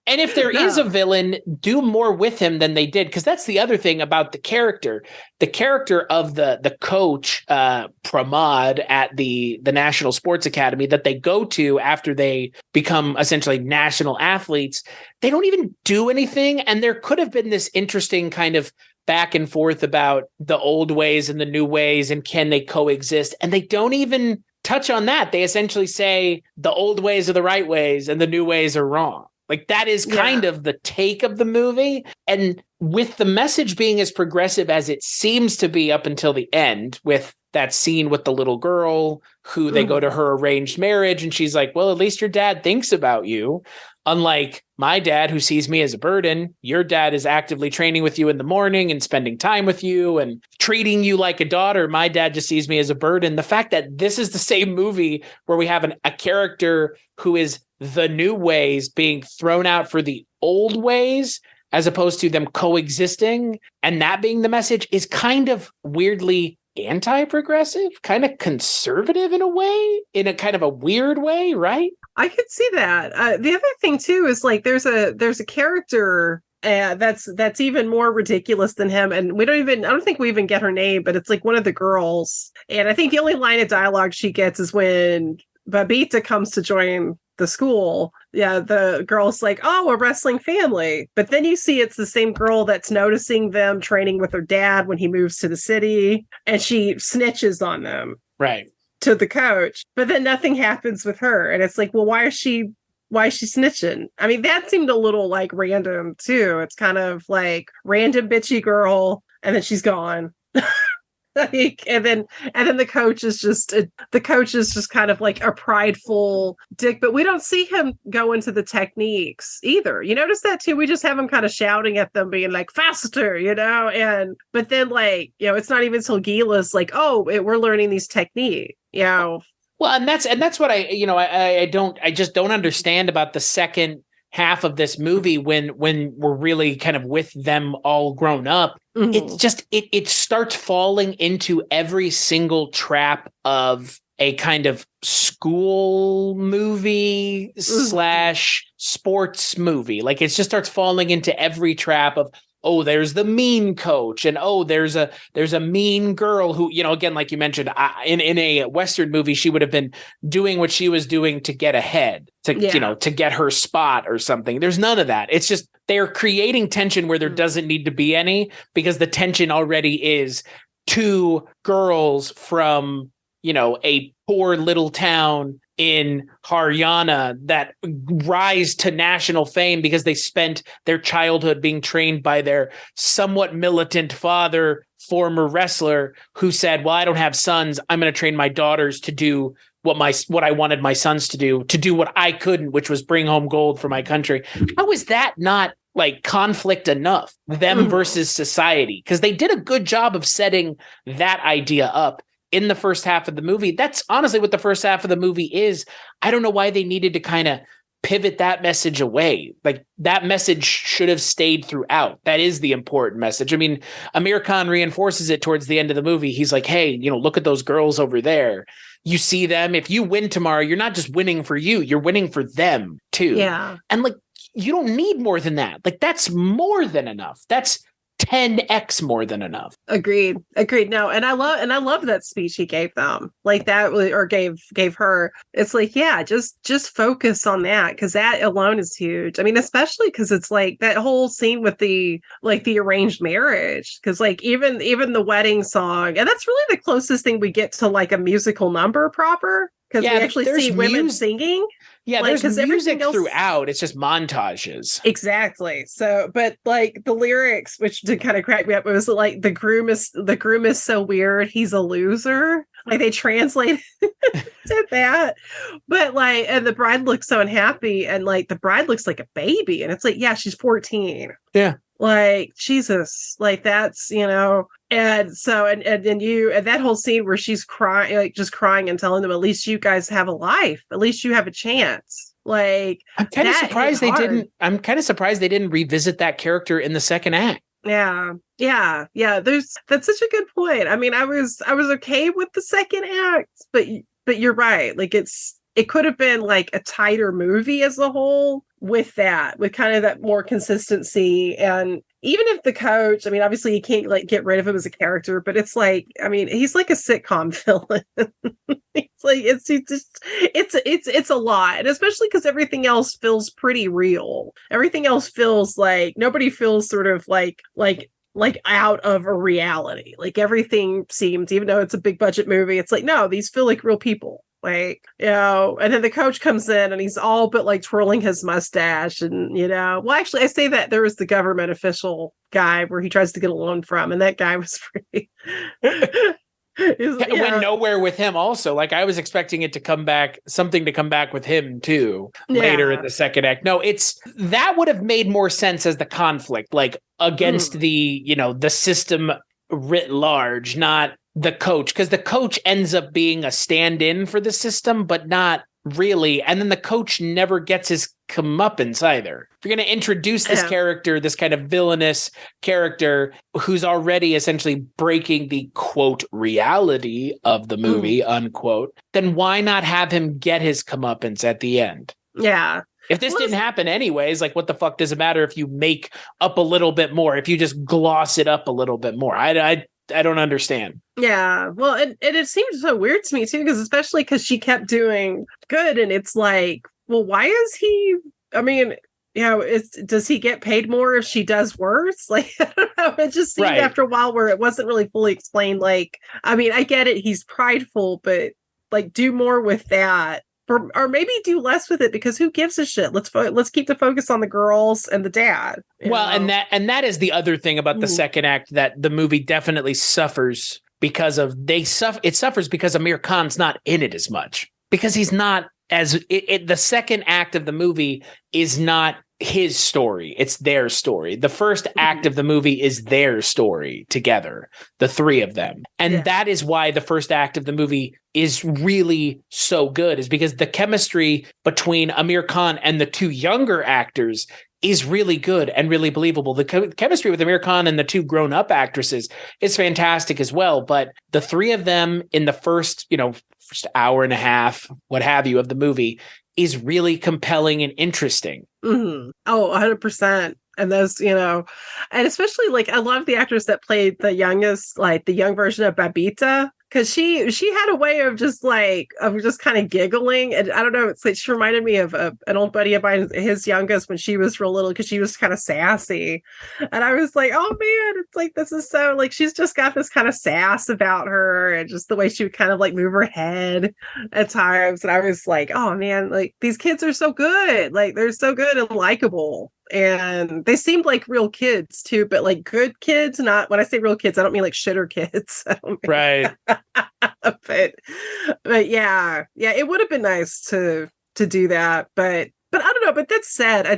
And if there is a villain, do more with him than they did. Because that's the other thing about the character. The character of the coach, Pramod, at the National Sports Academy that they go to after they become essentially national athletes, they don't even do anything. And there could have been this interesting kind of back and forth about the old ways and the new ways and can they coexist. And they don't even touch on that. They essentially say the old ways are the right ways and the new ways are wrong. Like that is kind of the take of the movie. And with the message being as progressive as it seems to be up until the end, with that scene with the little girl who they go to her arranged marriage and she's like, well, at least your dad thinks about you. Unlike my dad, who sees me as a burden, your dad is actively training with you in the morning and spending time with you and treating you like a daughter. My dad just sees me as a burden. The fact that this is the same movie where we have a character who is the new ways being thrown out for the old ways, as opposed to them coexisting, and that being the message, is kind of weirdly anti-progressive, kind of conservative in a way, in a kind of a weird way, right? I could see that. The other thing too is like there's a character that's even more ridiculous than him, and I don't think we even get her name, but it's like one of the girls, and I think the only line of dialogue she gets is when Babita comes to join the school. Yeah, the girl's like, oh, a wrestling family. But then you see it's the same girl that's noticing them training with her dad when he moves to the city, and she snitches on them. Right. To the coach. But then nothing happens with her. And it's like, well, why is she snitching? I mean, that seemed a little like random too. It's kind of like random bitchy girl, and then she's gone. Like, and then the coach is just kind of like a prideful dick, but we don't see him go into the techniques either. You notice that too? We just have him kind of shouting at them, being like, faster, but then like, it's not even till Gila's like, oh, we're learning these techniques, Well, and that's what I just don't understand about the second half of this movie when we're really kind of with them all grown up. It's just it starts falling into every single trap of a kind of school movie / sports movie. Like it just starts falling into every trap of, oh, there's the mean coach, and oh, there's a mean girl who, again, like you mentioned, in a Western movie, she would have been doing what she was doing to get ahead, to get her spot or something. There's none of that. It's just they're creating tension where there doesn't need to be any, because the tension already is two girls from, a poor little town in Haryana that rise to national fame because they spent their childhood being trained by their somewhat militant father, former wrestler, who said, well, I don't have sons. I'm going to train my daughters to do what I wanted my sons to do what I couldn't, which was bring home gold for my country. How is that not like conflict enough? Them versus society, because they did a good job of setting that idea up in the first half of the movie. That's honestly what the first half of the movie is. I don't know why they needed to kind of pivot that message away. Like that message should have stayed throughout. That is the important message. I mean, Amir Khan reinforces it towards the end of the movie. He's like, hey, look at those girls over there. You see them. If you win tomorrow, you're not just winning for you, you're winning for them too. Yeah. And like, you don't need more than that. Like that's more than enough. That's 10x more than enough. Agreed. No, and I love that speech he gave them, like that, or gave her. It's like, yeah, just focus on that, because that alone is huge. I mean, especially because it's like that whole scene with the arranged marriage, because like even the wedding song, and that's really the closest thing we get to like a musical number proper, because we actually see women singing. Yeah, like, there's music throughout. It's just montages. Exactly. So, but like the lyrics, which did kind of crack me up, it was like the groom is so weird, he's a loser. Like they translated to that. But like, and the bride looks so unhappy, and like the bride looks like a baby, and it's like, yeah, she's 14. Yeah. Like, Jesus, like that's, and so, and that whole scene where she's crying, like just crying and telling them, at least you guys have a life, at least you have a chance. Like, I'm kind of surprised they didn't revisit that character in the second act. Yeah. That's such a good point. I mean, I was okay with the second act, but you're right. Like it could have been like a tighter movie as a whole with kind of that more consistency. And even if the coach, I mean, obviously you can't like get rid of him as a character, but it's like, I mean, he's like a sitcom villain. It's like, it's a lot. And especially because everything else feels pretty real. Everything else feels like nobody feels sort of like out of a reality. Like everything seems, even though it's a big budget movie, it's like, no, these feel like real people. Like, and then the coach comes in and he's all but like twirling his mustache. And, well, actually, I say that there was the government official guy where he tries to get a loan from. And that guy was pretty. It went nowhere with him also. Like, I was expecting it to come back, something to come back with him too later in the second act. No, that would have made more sense as the conflict, like against the system writ large, not the coach, because the coach ends up being a stand-in for the system, but not really. And then the coach never gets his comeuppance either. If you're going to introduce this character, this kind of villainous character who's already essentially breaking the quote reality of the movie, unquote, then why not have him get his comeuppance at the end? Yeah. If this didn't happen anyways, like, what the fuck does it matter if you make up a little bit more, if you just gloss it up a little bit more? I don't understand. Yeah. Well, it seemed so weird to me too, especially because she kept doing good. And it's like, well, why is he, I mean, does he get paid more if she does worse? Like, I don't know. It just seemed after a while where it wasn't really fully explained. Like, I mean, I get it. He's prideful, but like, do more with that. Or maybe do less with it, because who gives a shit? Let's keep the focus on the girls and the dad. Well, and that is the other thing about the second act that the movie definitely suffers because of. It suffers because Amir Khan's not in it as much, because he's not as the second act of the movie is not his story. It's their story. The first act of the movie is their story together, the three of them. And that is why the first act of the movie is really so good, is because the chemistry between Amir Khan and the two younger actors is really good and really believable. The chemistry with Amir Khan and the two grown-up actresses is fantastic as well. But the three of them in the first hour and a half, what have you, of the movie is really compelling and interesting. Mm-hmm. Oh, 100%. And those, and especially like I love the actress that played the youngest, like the young version of Babita, because she had a way of just kind of giggling. And I don't know, it's like she reminded me of an old buddy of mine, his youngest, when she was real little, because she was kind of sassy. And I was like, oh man, it's like, this is so like, she's just got this kind of sass about her, and just the way she would kind of like move her head at times. And I was like, oh man, like these kids are so good. Like they're so good and likable. And they seemed like real kids too, but like good kids. Not when I say real kids, I don't mean like shitter kids. Right. but yeah, it would have been nice to do that. But I don't know. But that said, I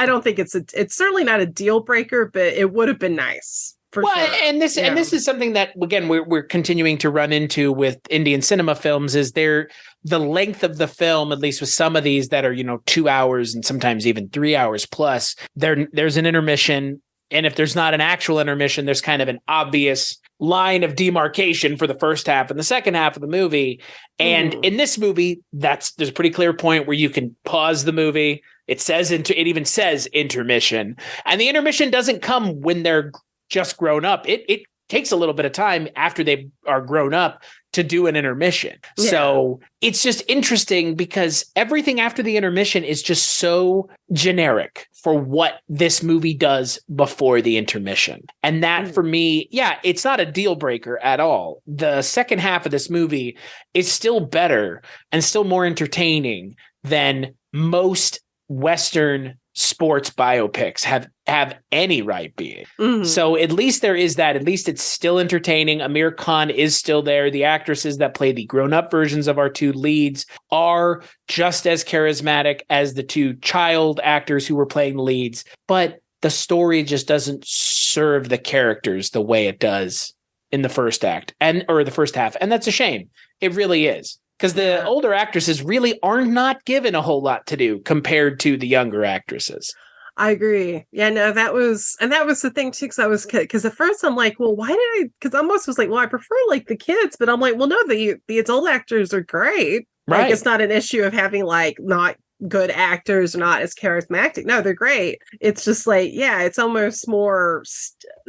don't think it's certainly not a deal breaker, but it would have been nice. Sure. And this is something that, again, we're continuing to run into with Indian cinema films, is the length of the film, at least with some of these that are 2 hours and sometimes even 3 hours plus. There's an intermission, and if there's not an actual intermission, there's kind of an obvious line of demarcation for the first half and the second half of the movie. And in this movie, there's a pretty clear point where you can pause the movie. It even says intermission, and the intermission doesn't come when they're just grown up. It takes a little bit of time after they are grown up to do an intermission. Yeah. So it's just interesting because everything after the intermission is just so generic for what this movie does before the intermission. And that for me, it's not a deal breaker at all. The second half of this movie is still better and still more entertaining than most Western sports biopics have any right being. So at least there is that. At least it's still entertaining. Amir Khan is still there. The actresses that play the grown-up versions of our two leads are just as charismatic as the two child actors who were playing leads. But the story just doesn't serve the characters the way it does in the first act or the first half. And that's a shame. It really is. Because the older actresses really are not given a whole lot to do compared to the younger actresses. I agree. Yeah, no, that was the thing too. Because at first I'm like, well, why did I? Because I almost was like, well, I prefer like the kids, but I'm like, well, no, the adult actors are great. Right. Like, it's not an issue of having like not good actors, not as charismatic. No, they're great. It's just like, it's almost more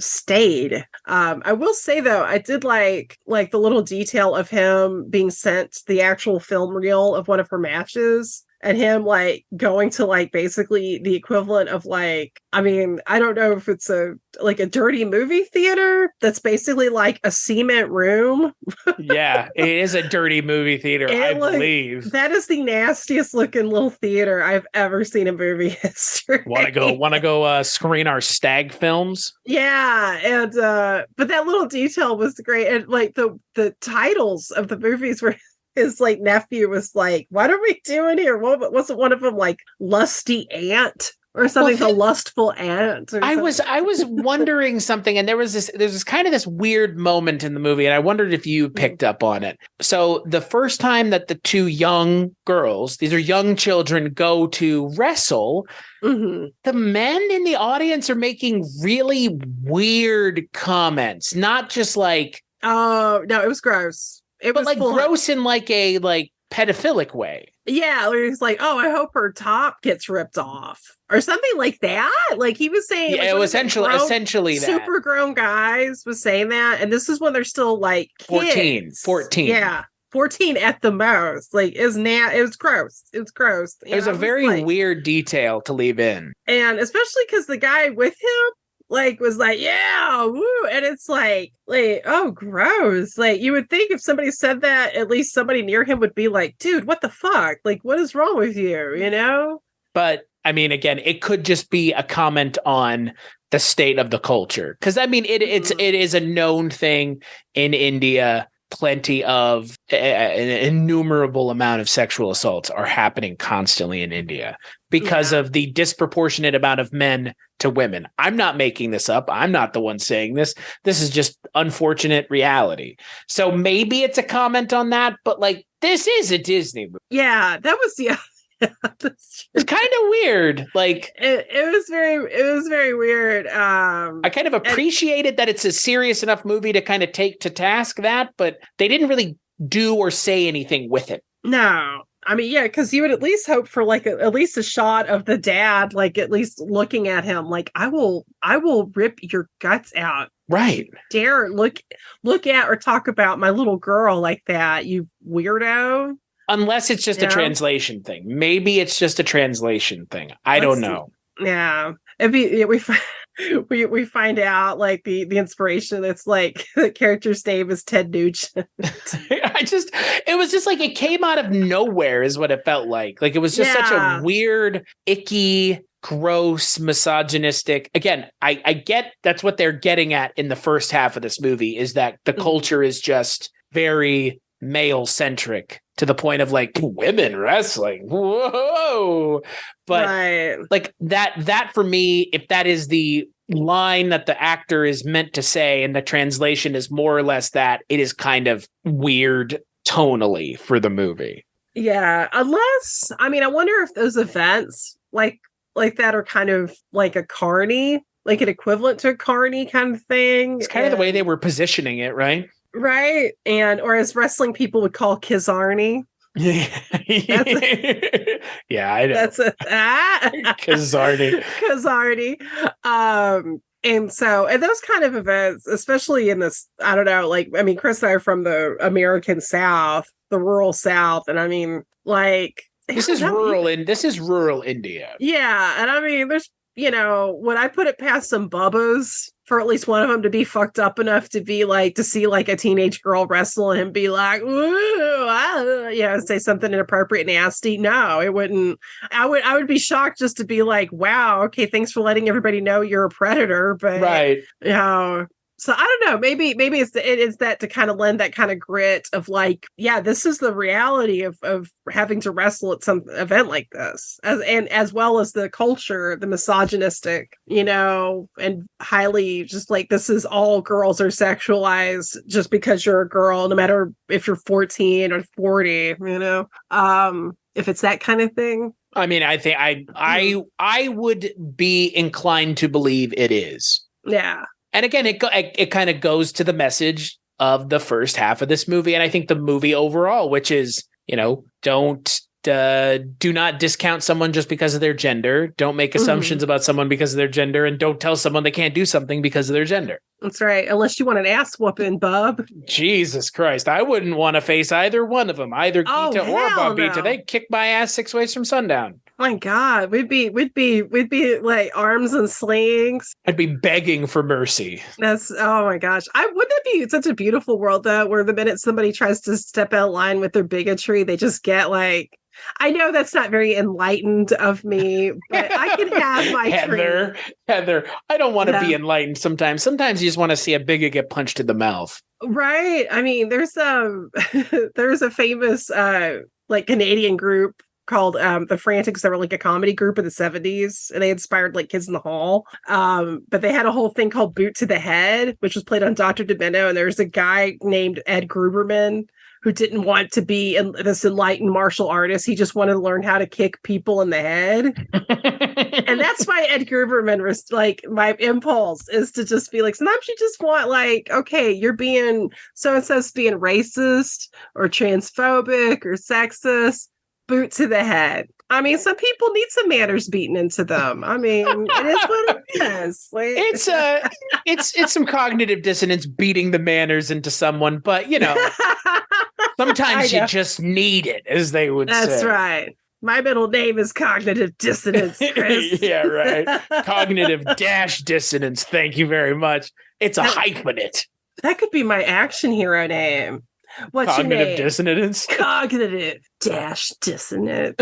staid. I will say though, I did like the little detail of him being sent the actual film reel of one of her matches. and him like going to like basically the equivalent of like, I mean, I don't know if it's a dirty movie theater that's basically like a cement room. Yeah, it is a dirty movie theater, I believe. That is the nastiest looking little theater I've ever seen in movie history. Want to go screen our stag films? Yeah, and but that little detail was great, and like the titles of the movies were. His like nephew was like, "What are we doing here?" What wasn't one of them like lusty ant or something? The lustful ant. I was wondering something, and there's this kind of this weird moment in the movie, and I wondered if you picked up on it. So the first time that the two young girls, these are young children, go to wrestle, the men in the audience are making really weird comments, not just like, oh no, it was gross. It was like gross in like a pedophilic way. Yeah, where he's like, "Oh, I hope her top gets ripped off," or something like that. Like he was saying, yeah, it was essentially that super grown guys was saying that, and this is when they're still like kids. 14. Yeah, 14 at the most. Like it was gross. It was gross. It was a very weird detail to leave in, and especially because the guy with him like was like, yeah, woo, and it's like oh gross. Like you would think if somebody said that, at least somebody near him would be like, dude, what the fuck, like what is wrong with you, you know? But I mean, again, it could just be a comment on the state of the culture, because I mean it is a known thing in India. Plenty of an innumerable amount of sexual assaults are happening constantly in India because of the disproportionate amount of men to women. I'm not making this up. I'm not the one saying this. This is just unfortunate reality. So maybe it's a comment on that, but like this is a Disney movie. Yeah, that was it's kind of weird. Like it was very weird. I kind of appreciated that it's a serious enough movie to kind of take to task that, but they didn't really do or say anything with it. No. I mean, yeah, because you would at least hope for like at least a shot of the dad, like at least looking at him, like I will rip your guts out. Right. Dare look at or talk about my little girl like that, you weirdo. Unless it's just a translation thing. Maybe it's just a translation thing. I don't know. Yeah. We find out like the inspiration. It's like the character's name is Ted Nugent. It was just like it came out of nowhere is what it felt like. Like it was just such a weird, icky, gross, misogynistic. Again, I get that's what they're getting at in the first half of this movie, is that the culture is just very male centric to the point of like women wrestling. Whoa. But like that for me, if that is the line that the actor is meant to say and the translation is more or less that, it is kind of weird tonally for the movie. Yeah. Unless, I mean, I wonder if those events like that are kind of like a carny, like an equivalent to a carny kind of thing. It's kind of the way they were positioning it, right? Right. And or as wrestling people would call Kizarny. Yeah, I know. That's Kizarny. And those kind of events, especially in this, I don't know, like I mean, Chris and I are from the American South, the rural South, and I mean, like this is rural India. Yeah, and I mean, there's would I put it past some bubbas for at least one of them to be fucked up enough to be like to see like a teenage girl wrestle and be like, ooh, say something inappropriate, nasty? No, it wouldn't. I would be shocked just to be like, wow, okay, thanks for letting everybody know you're a predator, but right, So I don't know. Maybe it is that to kind of lend that kind of grit of like, yeah, this is the reality of having to wrestle at some event like this, as well as the culture, the misogynistic, and highly just like this is all girls are sexualized just because you're a girl, no matter if you're 14 or 40, if it's that kind of thing. I mean, I think I would be inclined to believe it is. Yeah. And again, it kind of goes to the message of the first half of this movie. And I think the movie overall, which is, don't do not discount someone just because of their gender. Don't make assumptions about someone because of their gender, and don't tell someone they can't do something because of their gender. That's right. Unless you want an ass whooping, bub. Jesus Christ. I wouldn't want to face either one of them, either Gita or Babita. No. They'd kick my ass 6 ways from sundown. My God, we'd be like arms and slings. I'd be begging for mercy. Oh my gosh. Wouldn't it be such a beautiful world though, where the minute somebody tries to step out of line with their bigotry, they just get like, I know that's not very enlightened of me, but I can have my Heather, I don't want to be enlightened sometimes. Sometimes you just want to see a bigot get punched in the mouth. Right. I mean, there's a famous like Canadian group called the Frantics that were like a comedy group in the 70s, and they inspired like Kids in the Hall. But they had a whole thing called Boot to the Head, which was played on Dr. Demento, and there's a guy named Ed Gruberman who didn't want to be this enlightened martial artist. He just wanted to learn how to kick people in the head. And that's why Ed Gruberman was like, my impulse is to just be like, sometimes you just want like, okay, you're being, so-and-so's being racist or transphobic or sexist. Boot to the head. I mean, some people need some manners beaten into them. I mean, it is what it is. Like, it's some cognitive dissonance beating the manners into someone, but you know, sometimes you just need it, as they would say. That's right. My middle name is cognitive dissonance, Chris. Yeah, right. Cognitive dash dissonance. Thank you very much. It's a hyphenate. That could be my action hero name. What's cognitive your name? Dissonance? Cognitive dash dissonance.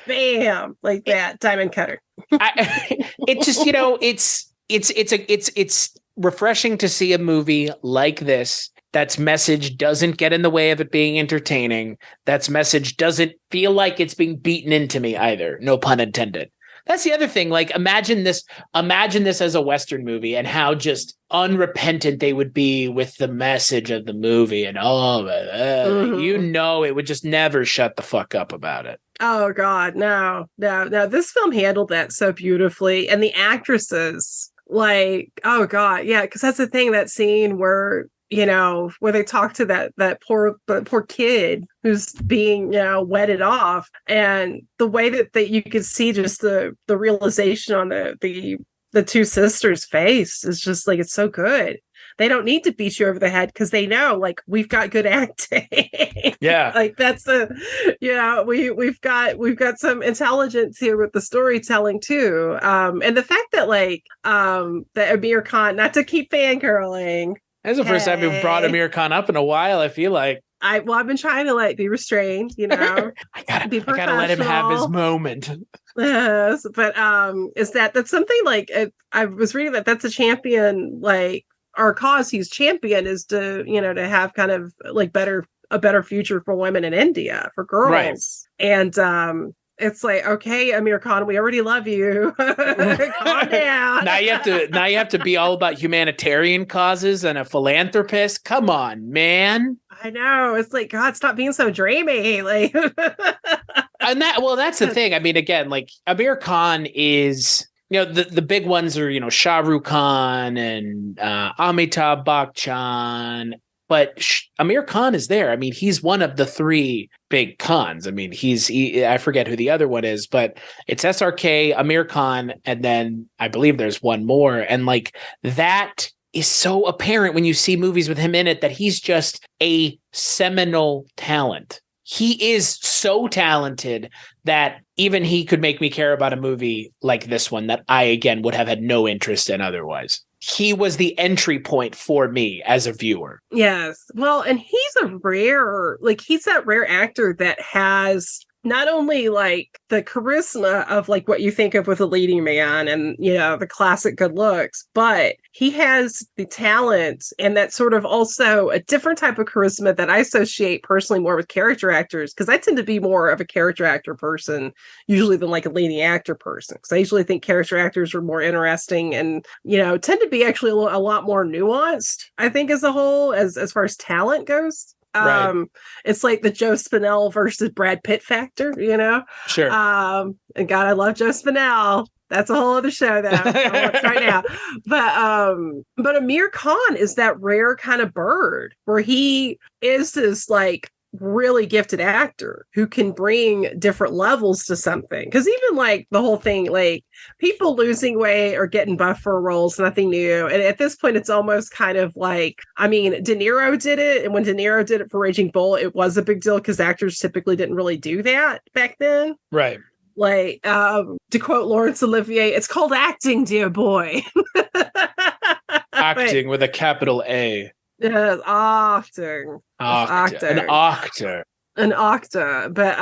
Bam, like that. Diamond cutter. It just, you know, it's refreshing to see a movie like this. That's message doesn't get in the way of it being entertaining. That's message doesn't feel like it's being beaten into me either. No pun intended. That's the other thing. Like, imagine this as a Western movie and how just unrepentant they would be with the message of the movie. And you know, it would just never shut the fuck up about it. Oh God, no. This film handled that so beautifully. And the actresses, like, oh God. Yeah. Cause that's the thing, that scene where, you know, where they talk to that poor kid who's being, you know, wedded off, and the way that you could see just the realization on the two sisters' face is just like, it's so good. They don't need to beat you over the head because they know, like, we've got good acting. Yeah, like that's we've got some intelligence here with the storytelling too, and the fact that like that Amir Khan, not to keep fangirling. That's the first time we've brought Amir Khan up in a while, I feel like. I've been trying to like be restrained, you know. I gotta let him have his moment. Yes, but that's something like I was reading that's a champion, like our cause he's champion is to, you know, to have kind of like a better future for women in India, for girls. Right. And it's like, okay, Amir Khan, we already love you. Calm down. Now you have to be all about humanitarian causes and a philanthropist. Come on, man. I know. It's like, God, stop being so dreamy. Like, and that's the thing. I mean, again, like Amir Khan is, you know, the big ones are, you know, Shah Rukh Khan and Amitabh Bachchan. But Amir Khan is there. I mean, he's one of the three big Khans. I mean, I forget who the other one is, but it's SRK, Amir Khan, and then I believe there's one more. And like that is so apparent when you see movies with him in it, that he's just a seminal talent. He is so talented that even he could make me care about a movie like this one that I, again, would have had no interest in otherwise. He was the entry point for me as a viewer. Yes. Well, and he's that rare actor that has not only like the charisma of like what you think of with a leading man and, you know, the classic good looks, but he has the talent and that sort of also a different type of charisma that I associate personally more with character actors, because I tend to be more of a character actor person usually than like a leading actor person, because I usually think character actors are more interesting and, you know, tend to be actually a lot more nuanced, I think, as a whole, as far as talent goes. Right. It's like the Joe Spinell versus Brad Pitt factor, you know? Sure. And God, I love Joe Spinell. That's a whole other show that I'm watching right now. But Amir Khan is that rare kind of bird where he is this like really gifted actor who can bring different levels to something. Because even like the whole thing, like people losing weight or getting buff for roles, nothing new. And at this point, it's almost kind of like, I mean, De Niro did it. And when De Niro did it for Raging Bull, it was a big deal because actors typically didn't really do that back then. Right. Like, to quote Laurence Olivier, it's called acting, dear boy. Acting with a capital A. Yes, acting. An actor. An actor. But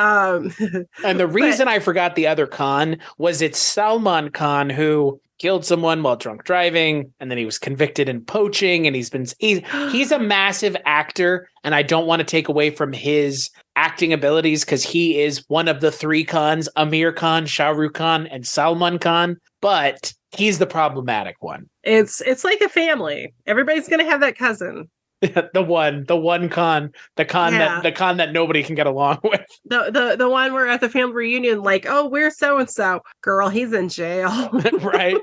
and the reason I forgot the other Khan was it's Salman Khan who killed someone while drunk driving, and then he was convicted in poaching, and he's a massive actor, and I don't want to take away from his acting abilities because he is one of the three Khans: Amir Khan, Shah Rukh Khan, and Salman Khan, but he's the problematic one. It's like a family. Everybody's gonna have that cousin. the one Khan, the Khan that nobody can get along with. The one where at the family reunion, like, oh, we're so and so. Girl, he's in jail. Right.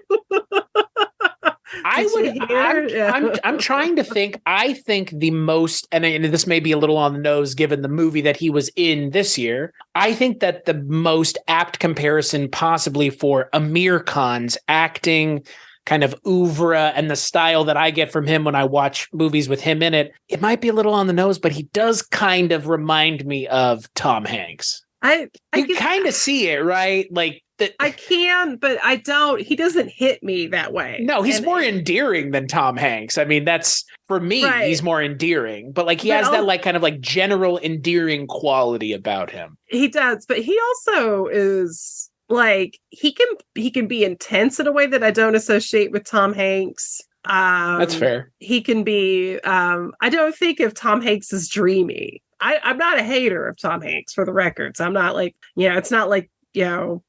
I'm trying to think. I think the most, and this may be a little on the nose given the movie that he was in this year. I think that the most apt comparison possibly for Amir Khan's acting, kind of oeuvre, and the style that I get from him when I watch movies with him in it, it might be a little on the nose, but he does kind of remind me of Tom Hanks. I kind of see it, right? Like I can, but I don't. He doesn't hit me that way. No, he's more endearing than Tom Hanks. I mean, that's for me. Right. He's more endearing, but like he has that like kind of like general endearing quality about him. He does, but he also is like he can be intense in a way that I don't associate with Tom Hanks. That's fair. He can be. I don't think of Tom Hanks as dreamy. I'm not a hater of Tom Hanks, for the records. I'm not like, it's not like, no.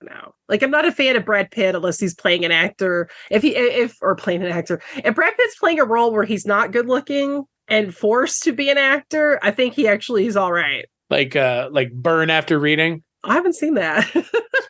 Like, I'm not a fan of Brad Pitt unless he's playing an actor. If Brad Pitt's playing a role where he's not good looking and forced to be an actor, I think he actually is all right. Like Burn After Reading. I haven't seen that.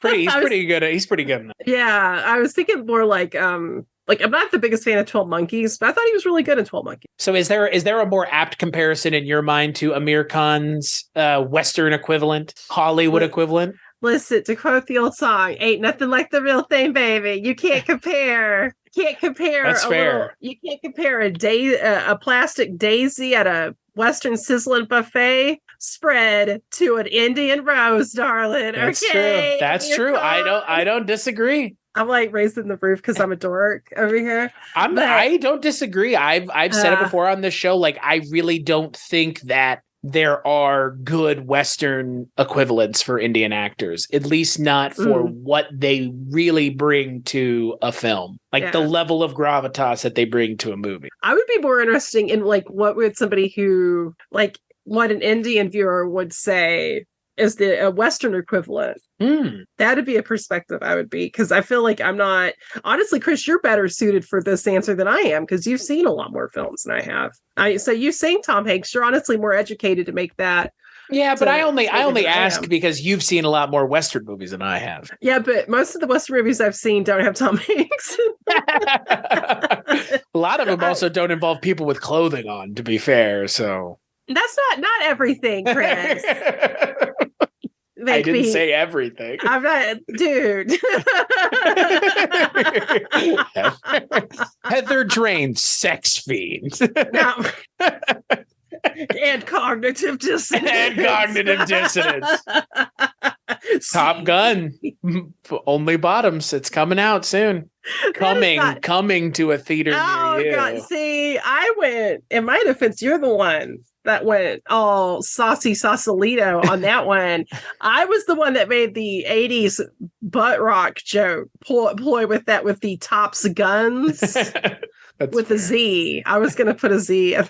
He's pretty good. He's pretty good in that. Yeah, I was thinking more like I'm not the biggest fan of 12 Monkeys, but I thought he was really good in 12 Monkeys. So is there a more apt comparison in your mind to Amir Khan's Western equivalent, Hollywood equivalent? Listen, to quote the old song, ain't nothing like the real thing, baby. You can't compare. That's fair. You can't compare a plastic daisy at a Western sizzling buffet spread to an Indian rose, darling. That's okay? True. That's true. I don't disagree. I'm like raising the roof because I'm a dork over here. I don't disagree. I've said it before on this show. Like, I really don't think that there are good Western equivalents for Indian actors, at least not for what they really bring to a film, like the level of gravitas that they bring to a movie. I would be more interested in like what would somebody who like what an Indian viewer would say is the Western equivalent. That'd be a perspective I would be, because I feel like I'm not, honestly, Chris, you're better suited for this answer than I am, because you've seen a lot more films than I have. So you saying Tom Hanks, you're honestly more educated to make that. Yeah, but I only ask because you've seen a lot more Western movies than I have. Yeah, but most of the Western movies I've seen don't have Tom Hanks. A lot of them also don't involve people with clothing on, to be fair. So that's not everything, Chris. I didn't say everything. I'm not, dude. Heather Drain, sex fiend. No. And cognitive dissonance. Top Gun. Only Bottoms. It's coming out soon. Coming to a theater near you. God. See, I went, in my defense, you're the one that went all sausalito on that one. I was the one that made the 80s butt rock joke ploy with the Tops Guns with a Z. I was going to put a Z, a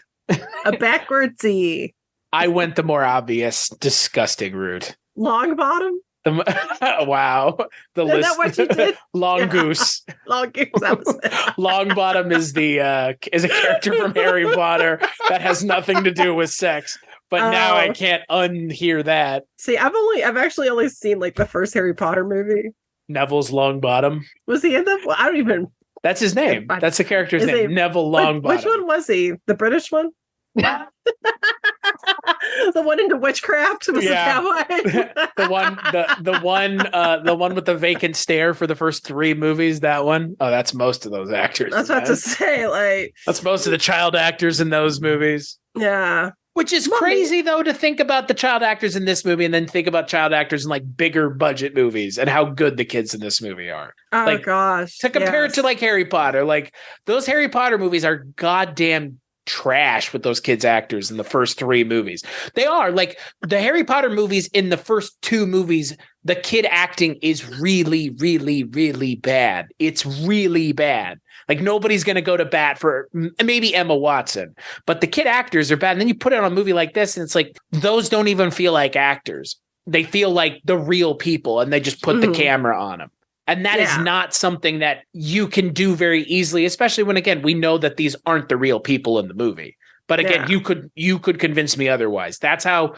backward Z. I went the more obvious, disgusting route. Long Bottom? Wow. The Is list. that what you did? Long Goose. Long Goose. Long Bottom is a character from Harry Potter that has nothing to do with sex. But now I can't unhear that. See, I've actually only seen like the first Harry Potter movie. Neville's Long Bottom. Was he in the? Well, I don't even. That's his name. That's the character's name. Neville Longbottom. Which one was he? The British one? The one into witchcraft was the cowboy. the one with the vacant stare for the first 3 movies. That one. Oh, that's most of those actors. I was about to say, like, that's most of the child actors in those movies. Yeah. Which is crazy, though, to think about the child actors in this movie and then think about child actors in like bigger budget movies and how good the kids in this movie are. Oh, like, gosh. To compare it to like Harry Potter, like those Harry Potter movies are goddamn trash with those kids actors in the first 3 movies. They are like the Harry Potter movies. In the first 2 movies, the kid acting is really, really, really bad. It's really bad. Like nobody's going to go to bat for maybe Emma Watson, but the kid actors are bad. And then you put it on a movie like this and it's like, those don't even feel like actors. They feel like the real people and they just put the camera on them. And that is not something that you can do very easily, especially when, again, we know that these aren't the real people in the movie. But again, you could convince me otherwise. That's how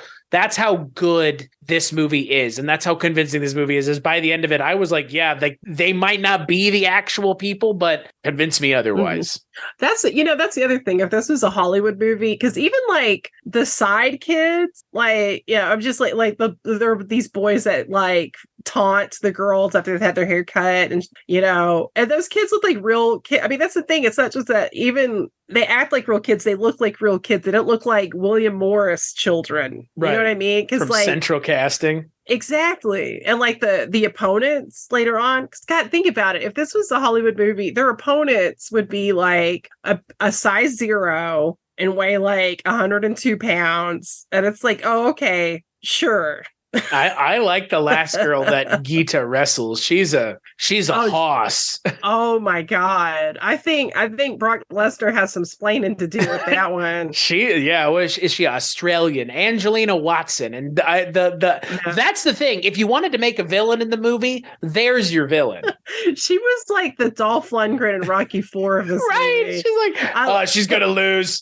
good this movie is. And that's how convincing this movie is by the end of it, I was like, yeah, they might not be the actual people, but convince me otherwise. That's the other thing. If this was a Hollywood movie, because even like the side kids, like, I'm just like there are these boys that like taunt the girls after they've had their hair cut, and and those kids look like real kids. I mean, that's the thing. It's not just that even they act like real kids. They look like real kids. They don't look like William Morris children. Right. You know what I mean? Because like central casting. Exactly. And like the opponents later on, because God, think about it. If this was a Hollywood movie, their opponents would be like a size 0 and weigh like 102 pounds. And it's like, oh, okay, sure. I like the last girl that Geeta wrestles. She's a hoss. Oh my God. I think Brock Lesnar has some splaining to do with that one. Is she Australian? Angelina Watson. And that's the thing. If you wanted to make a villain in the movie, there's your villain. She was like the Dolph Lundgren in Rocky IV of this movie. She's like, she's gonna lose.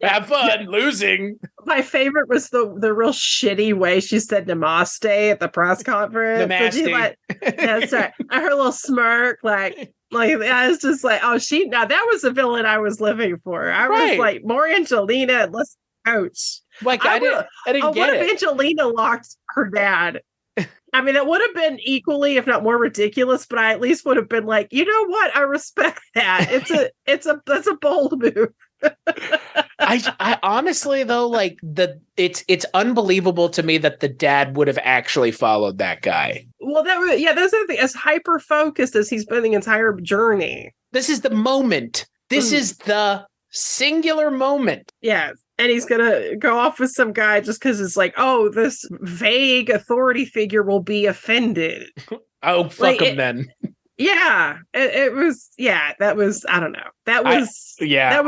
Have fun losing. My favorite was the real shitty way she said namaste at the press conference. Namaste. That's right. Her little smirk, like I was just like, oh, now that was the villain I was living for. I was like, more Angelina and less coach. Like I didn't get it. What if Angelina locked her dad? I mean, it would have been equally, if not more, ridiculous. But I at least would have been like, you know what? I respect that. That's a bold move. I honestly though, like it's unbelievable to me that the dad would have actually followed that guy. Well, that's the thing. As hyper focused as he's been the entire journey. This is the moment. This is the singular moment. Yeah. And he's gonna go off with some guy just because it's like, oh, this vague authority figure will be offended. Oh, fuck him then. Yeah, it was. Yeah, that was. I don't know. That was. That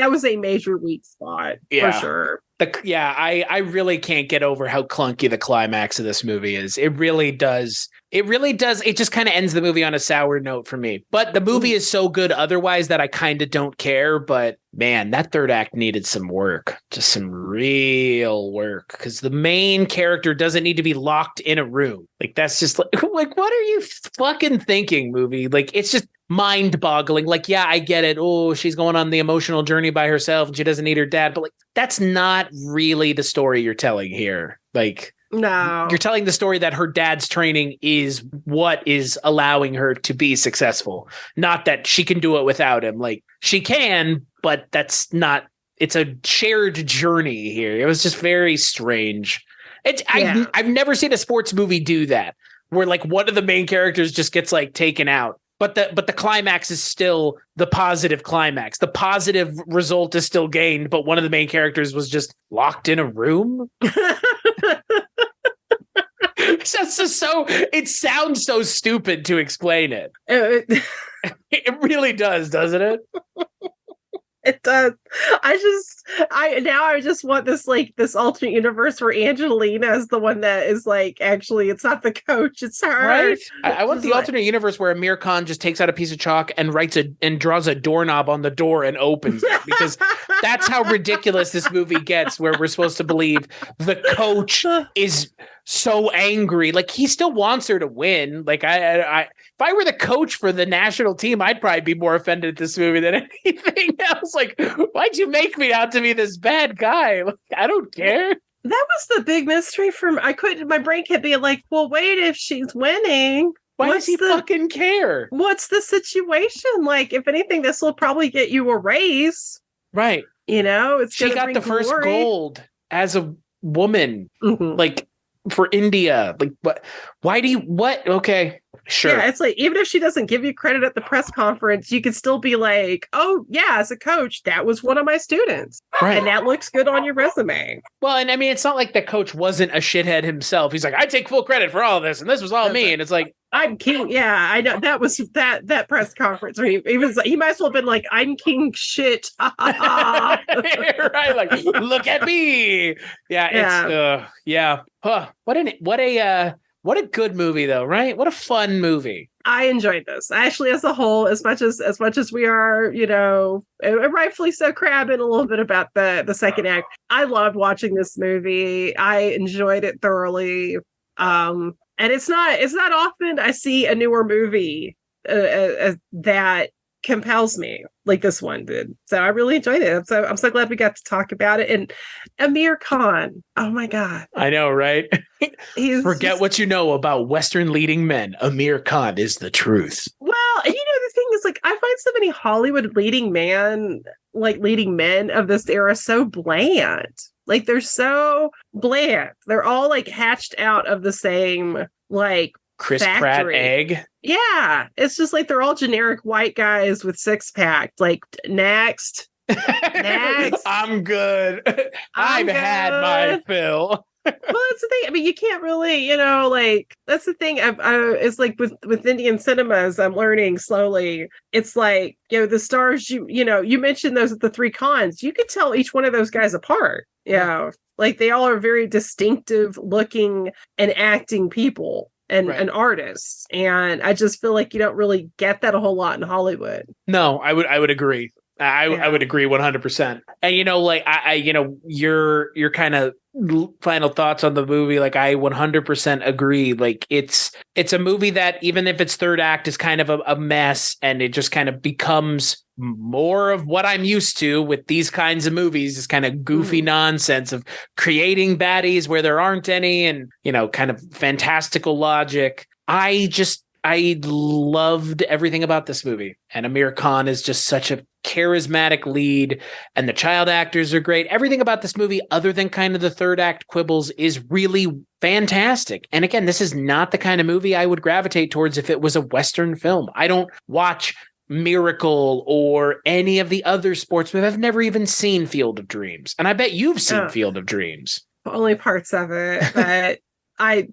was a major weak spot for sure. I really can't get over how clunky the climax of this movie is. It really does. It just kind of ends the movie on a sour note for me. But the movie is so good otherwise that I kind of don't care. But man, that third act needed some work, just some real work, because the main character doesn't need to be locked in a room. Like that's just like what are you fucking thinking, movie? Like it's just mind-boggling. Like, yeah, I get it. Oh, she's going on the emotional journey by herself and she doesn't need her dad. But like, that's not really the story you're telling here. Like, no, you're telling the story that her dad's training is what is allowing her to be successful, not that she can do it without him. Like she can, but that's not. It's a shared journey here. It was just very strange. I've never seen a sports movie do that, where like one of the main characters just gets like taken out. But the climax is still the positive climax. The positive result is still gained, but one of the main characters was just locked in a room. It sounds so stupid to explain it. It really does, doesn't it? It does. I just want this alternate universe where Angelina is the one that is like, actually, it's not the coach, it's her. Right. I want the alternate universe where Amir Khan just takes out a piece of chalk and draws a doorknob on the door and opens it, because that's how ridiculous this movie gets, where we're supposed to believe the coach is so angry. Like he still wants her to win. Like if I were the coach for the national team, I'd probably be more offended at this movie than anything else. Like, why'd you make me out to be this bad guy? Like, I don't care. That was the big mystery for me. My brain kept being like, well, wait, if she's winning, Why does he fucking care? What's the situation? Like, if anything, this will probably get you a raise. Right. You know, she got the first gold as a woman, like for India. Like, what? Okay, sure. Yeah, it's like, even if she doesn't give you credit at the press conference, you could still be like, oh, yeah, as a coach, that was one of my students. Right. And that looks good on your resume. Well, and I mean, it's not like the coach wasn't a shithead himself. He's like, I take full credit for all of this, and this was all me. And it's like, I'm king. Yeah, I know that was that press conference where he might as well have been like, I'm king shit. Right, like, look at me. Yeah. Huh. What a good movie though, right? What a fun movie. I enjoyed this. Actually, as a whole, as much as we are, you know, rightfully so crabbing a little bit about the second act, I loved watching this movie. I enjoyed it thoroughly. And it's not often I see a newer movie that compels me like this one did. So I really enjoyed it. I'm so glad we got to talk about it. And Amir Khan, oh my God. I know, right? Forget what you know about Western leading men. Amir Khan is the truth. Well, and you know, the thing is, like, I find so many Hollywood leading men of this era so bland. Like, they're so bland. They're all like hatched out of the same like Chris factory. Pratt egg. Yeah, it's just like they're all generic white guys with six pack. Like, next. I'm good. I've had my fill. Well, that's the thing. I mean, you can't really, you know, like, that's the thing. It's like with Indian cinemas, I'm learning slowly. It's like, you know, the stars, you know, you mentioned those at the three cons. You could tell each one of those guys apart. You know, like, they all are very distinctive looking and acting people and artists. And I just feel like you don't really get that a whole lot in Hollywood. No, I would agree. I would agree 100%. And, you know, like, I you know, your kind of final thoughts on the movie, like, I 100% agree. Like, it's a movie that, even if its third act is kind of a mess, and it just kind of becomes more of what I'm used to with these kinds of movies, this kind of goofy nonsense of creating baddies where there aren't any, and, you know, kind of fantastical logic. I loved everything about this movie. And Amir Khan is just such a charismatic lead, and the child actors are great. Everything about this movie, other than kind of the third act quibbles, is really fantastic. And again, this is not the kind of movie I would gravitate towards if it was a Western film. I don't watch Miracle or any of the other sports movies. I've never even seen Field of Dreams. And I bet you've seen Field of Dreams. Only parts of it, but that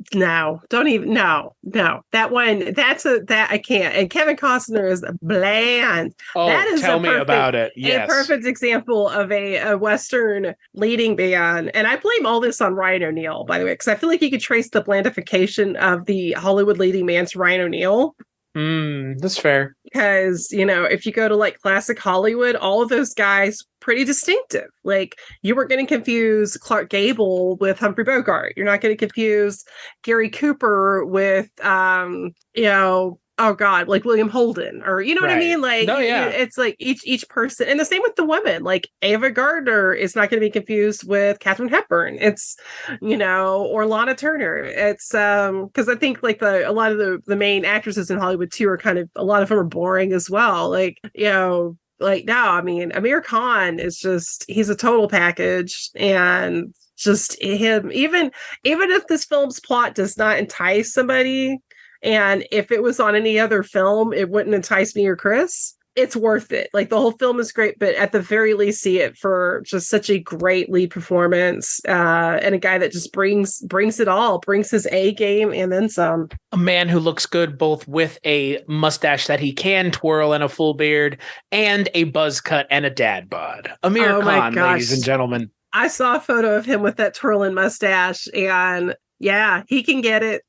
one, that I can't. And Kevin Costner is bland. Oh, that is tell me about it. Yes. A perfect example of a Western leading man. And I blame all this on Ryan O'Neal, by the way, because I feel like you could trace the blandification of the Hollywood leading man to Ryan O'Neal. That's fair. Because, you know, if you go to like classic Hollywood, all of those guys pretty distinctive. Like, you weren't going to confuse Clark Gable with Humphrey Bogart. You're not going to confuse Gary Cooper with, you know, oh God, like William Holden, or, you know what I mean? Like, it's like each person, and the same with the women. Like, Ava Gardner is not going to be confused with Katharine Hepburn. It's, you know, or Lana Turner. It's because I think like a lot of the main actresses in Hollywood too are kind of, a lot of them are boring as well. Like, you know, like, no, I mean, Amir Khan is just, he's a total package. And just him, even if this film's plot does not entice somebody, and if it was on any other film, it wouldn't entice me or Chris, it's worth it. Like, the whole film is great, but at the very least, see it for just such a great lead performance, and a guy that just brings it all, brings his A game and then some. A man who looks good both with a mustache that he can twirl and a full beard, and a buzz cut and a dad bod. Amir Khan, ladies and gentlemen. I saw a photo of him with that twirling mustache, and yeah, he can get it.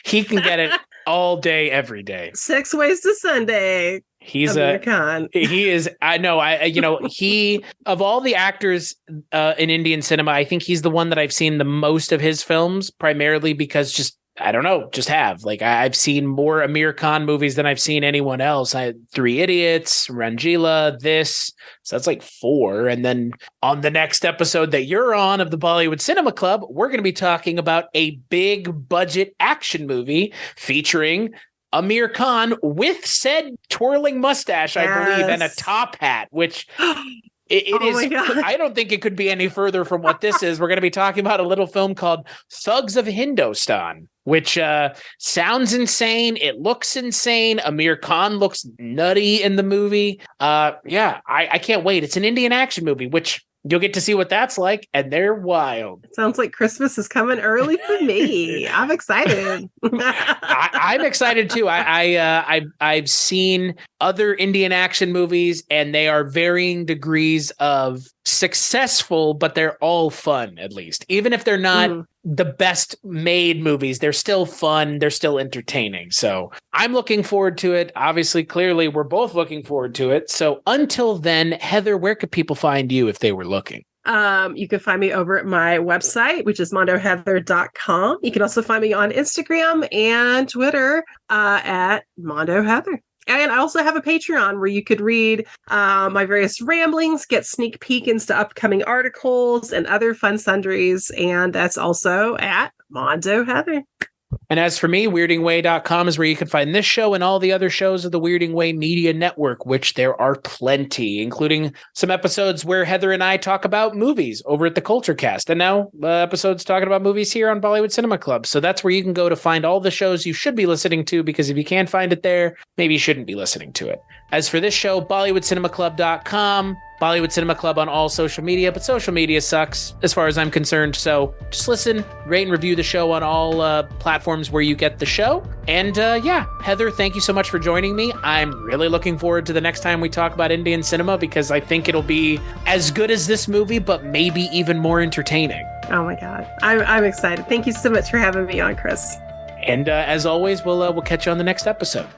He can get it all day, every day. 6 ways to Sunday. He's Amir Khan. He is. I know. You know, he, of all the actors in Indian cinema, I think he's the one that I've seen the most of his films, primarily because just I don't know, just have. Like, I've seen more Amir Khan movies than I've seen anyone else. I had Three Idiots, Rangeela, this. So that's like 4. And then on the next episode that you're on of the Bollywood Cinema Club, we're going to be talking about a big budget action movie featuring Amir Khan with said twirling mustache, I believe, and a top hat, which... It is. I don't think it could be any further from what this is. We're going to be talking about a little film called Thugs of Hindostan, which sounds insane. It looks insane. Amir Khan looks nutty in the movie. I can't wait. It's an Indian action movie, which you'll get to see what that's like, and they're wild. Sounds like Christmas is coming early for me. I'm excited. I'm excited too. I've seen other Indian action movies, and they are varying degrees of successful, but they're all fun, at least. Even if they're not the best made movies, they're still fun. They're still entertaining. So I'm looking forward to it. Obviously, clearly, we're both looking forward to it. So until then, Heather, where could people find you if they were looking? You can find me over at my website, which is mondoheather.com. You can also find me on Instagram and Twitter at mondoheather. And I also have a Patreon where you could read my various ramblings, get sneak peek into upcoming articles and other fun sundries. And that's also at Mondo Heather. And as for me, weirdingway.com is where you can find this show and all the other shows of the Weirding Way Media Network, which there are plenty, including some episodes where Heather and I talk about movies over at the Culture Cast, and now episodes talking about movies here on Bollywood Cinema Club. So that's where you can go to find all the shows you should be listening to, because if you can't find it there, maybe you shouldn't be listening to it. As for this show, BollywoodCinemaClub.com, Bollywood Cinema Club on all social media, but social media sucks as far as I'm concerned. So just listen, rate, and review the show on all platforms where you get the show. And Heather, thank you so much for joining me. I'm really looking forward to the next time we talk about Indian cinema, because I think it'll be as good as this movie, but maybe even more entertaining. Oh my God. I'm excited. Thank you so much for having me on, Chris. And as always, we'll catch you on the next episode.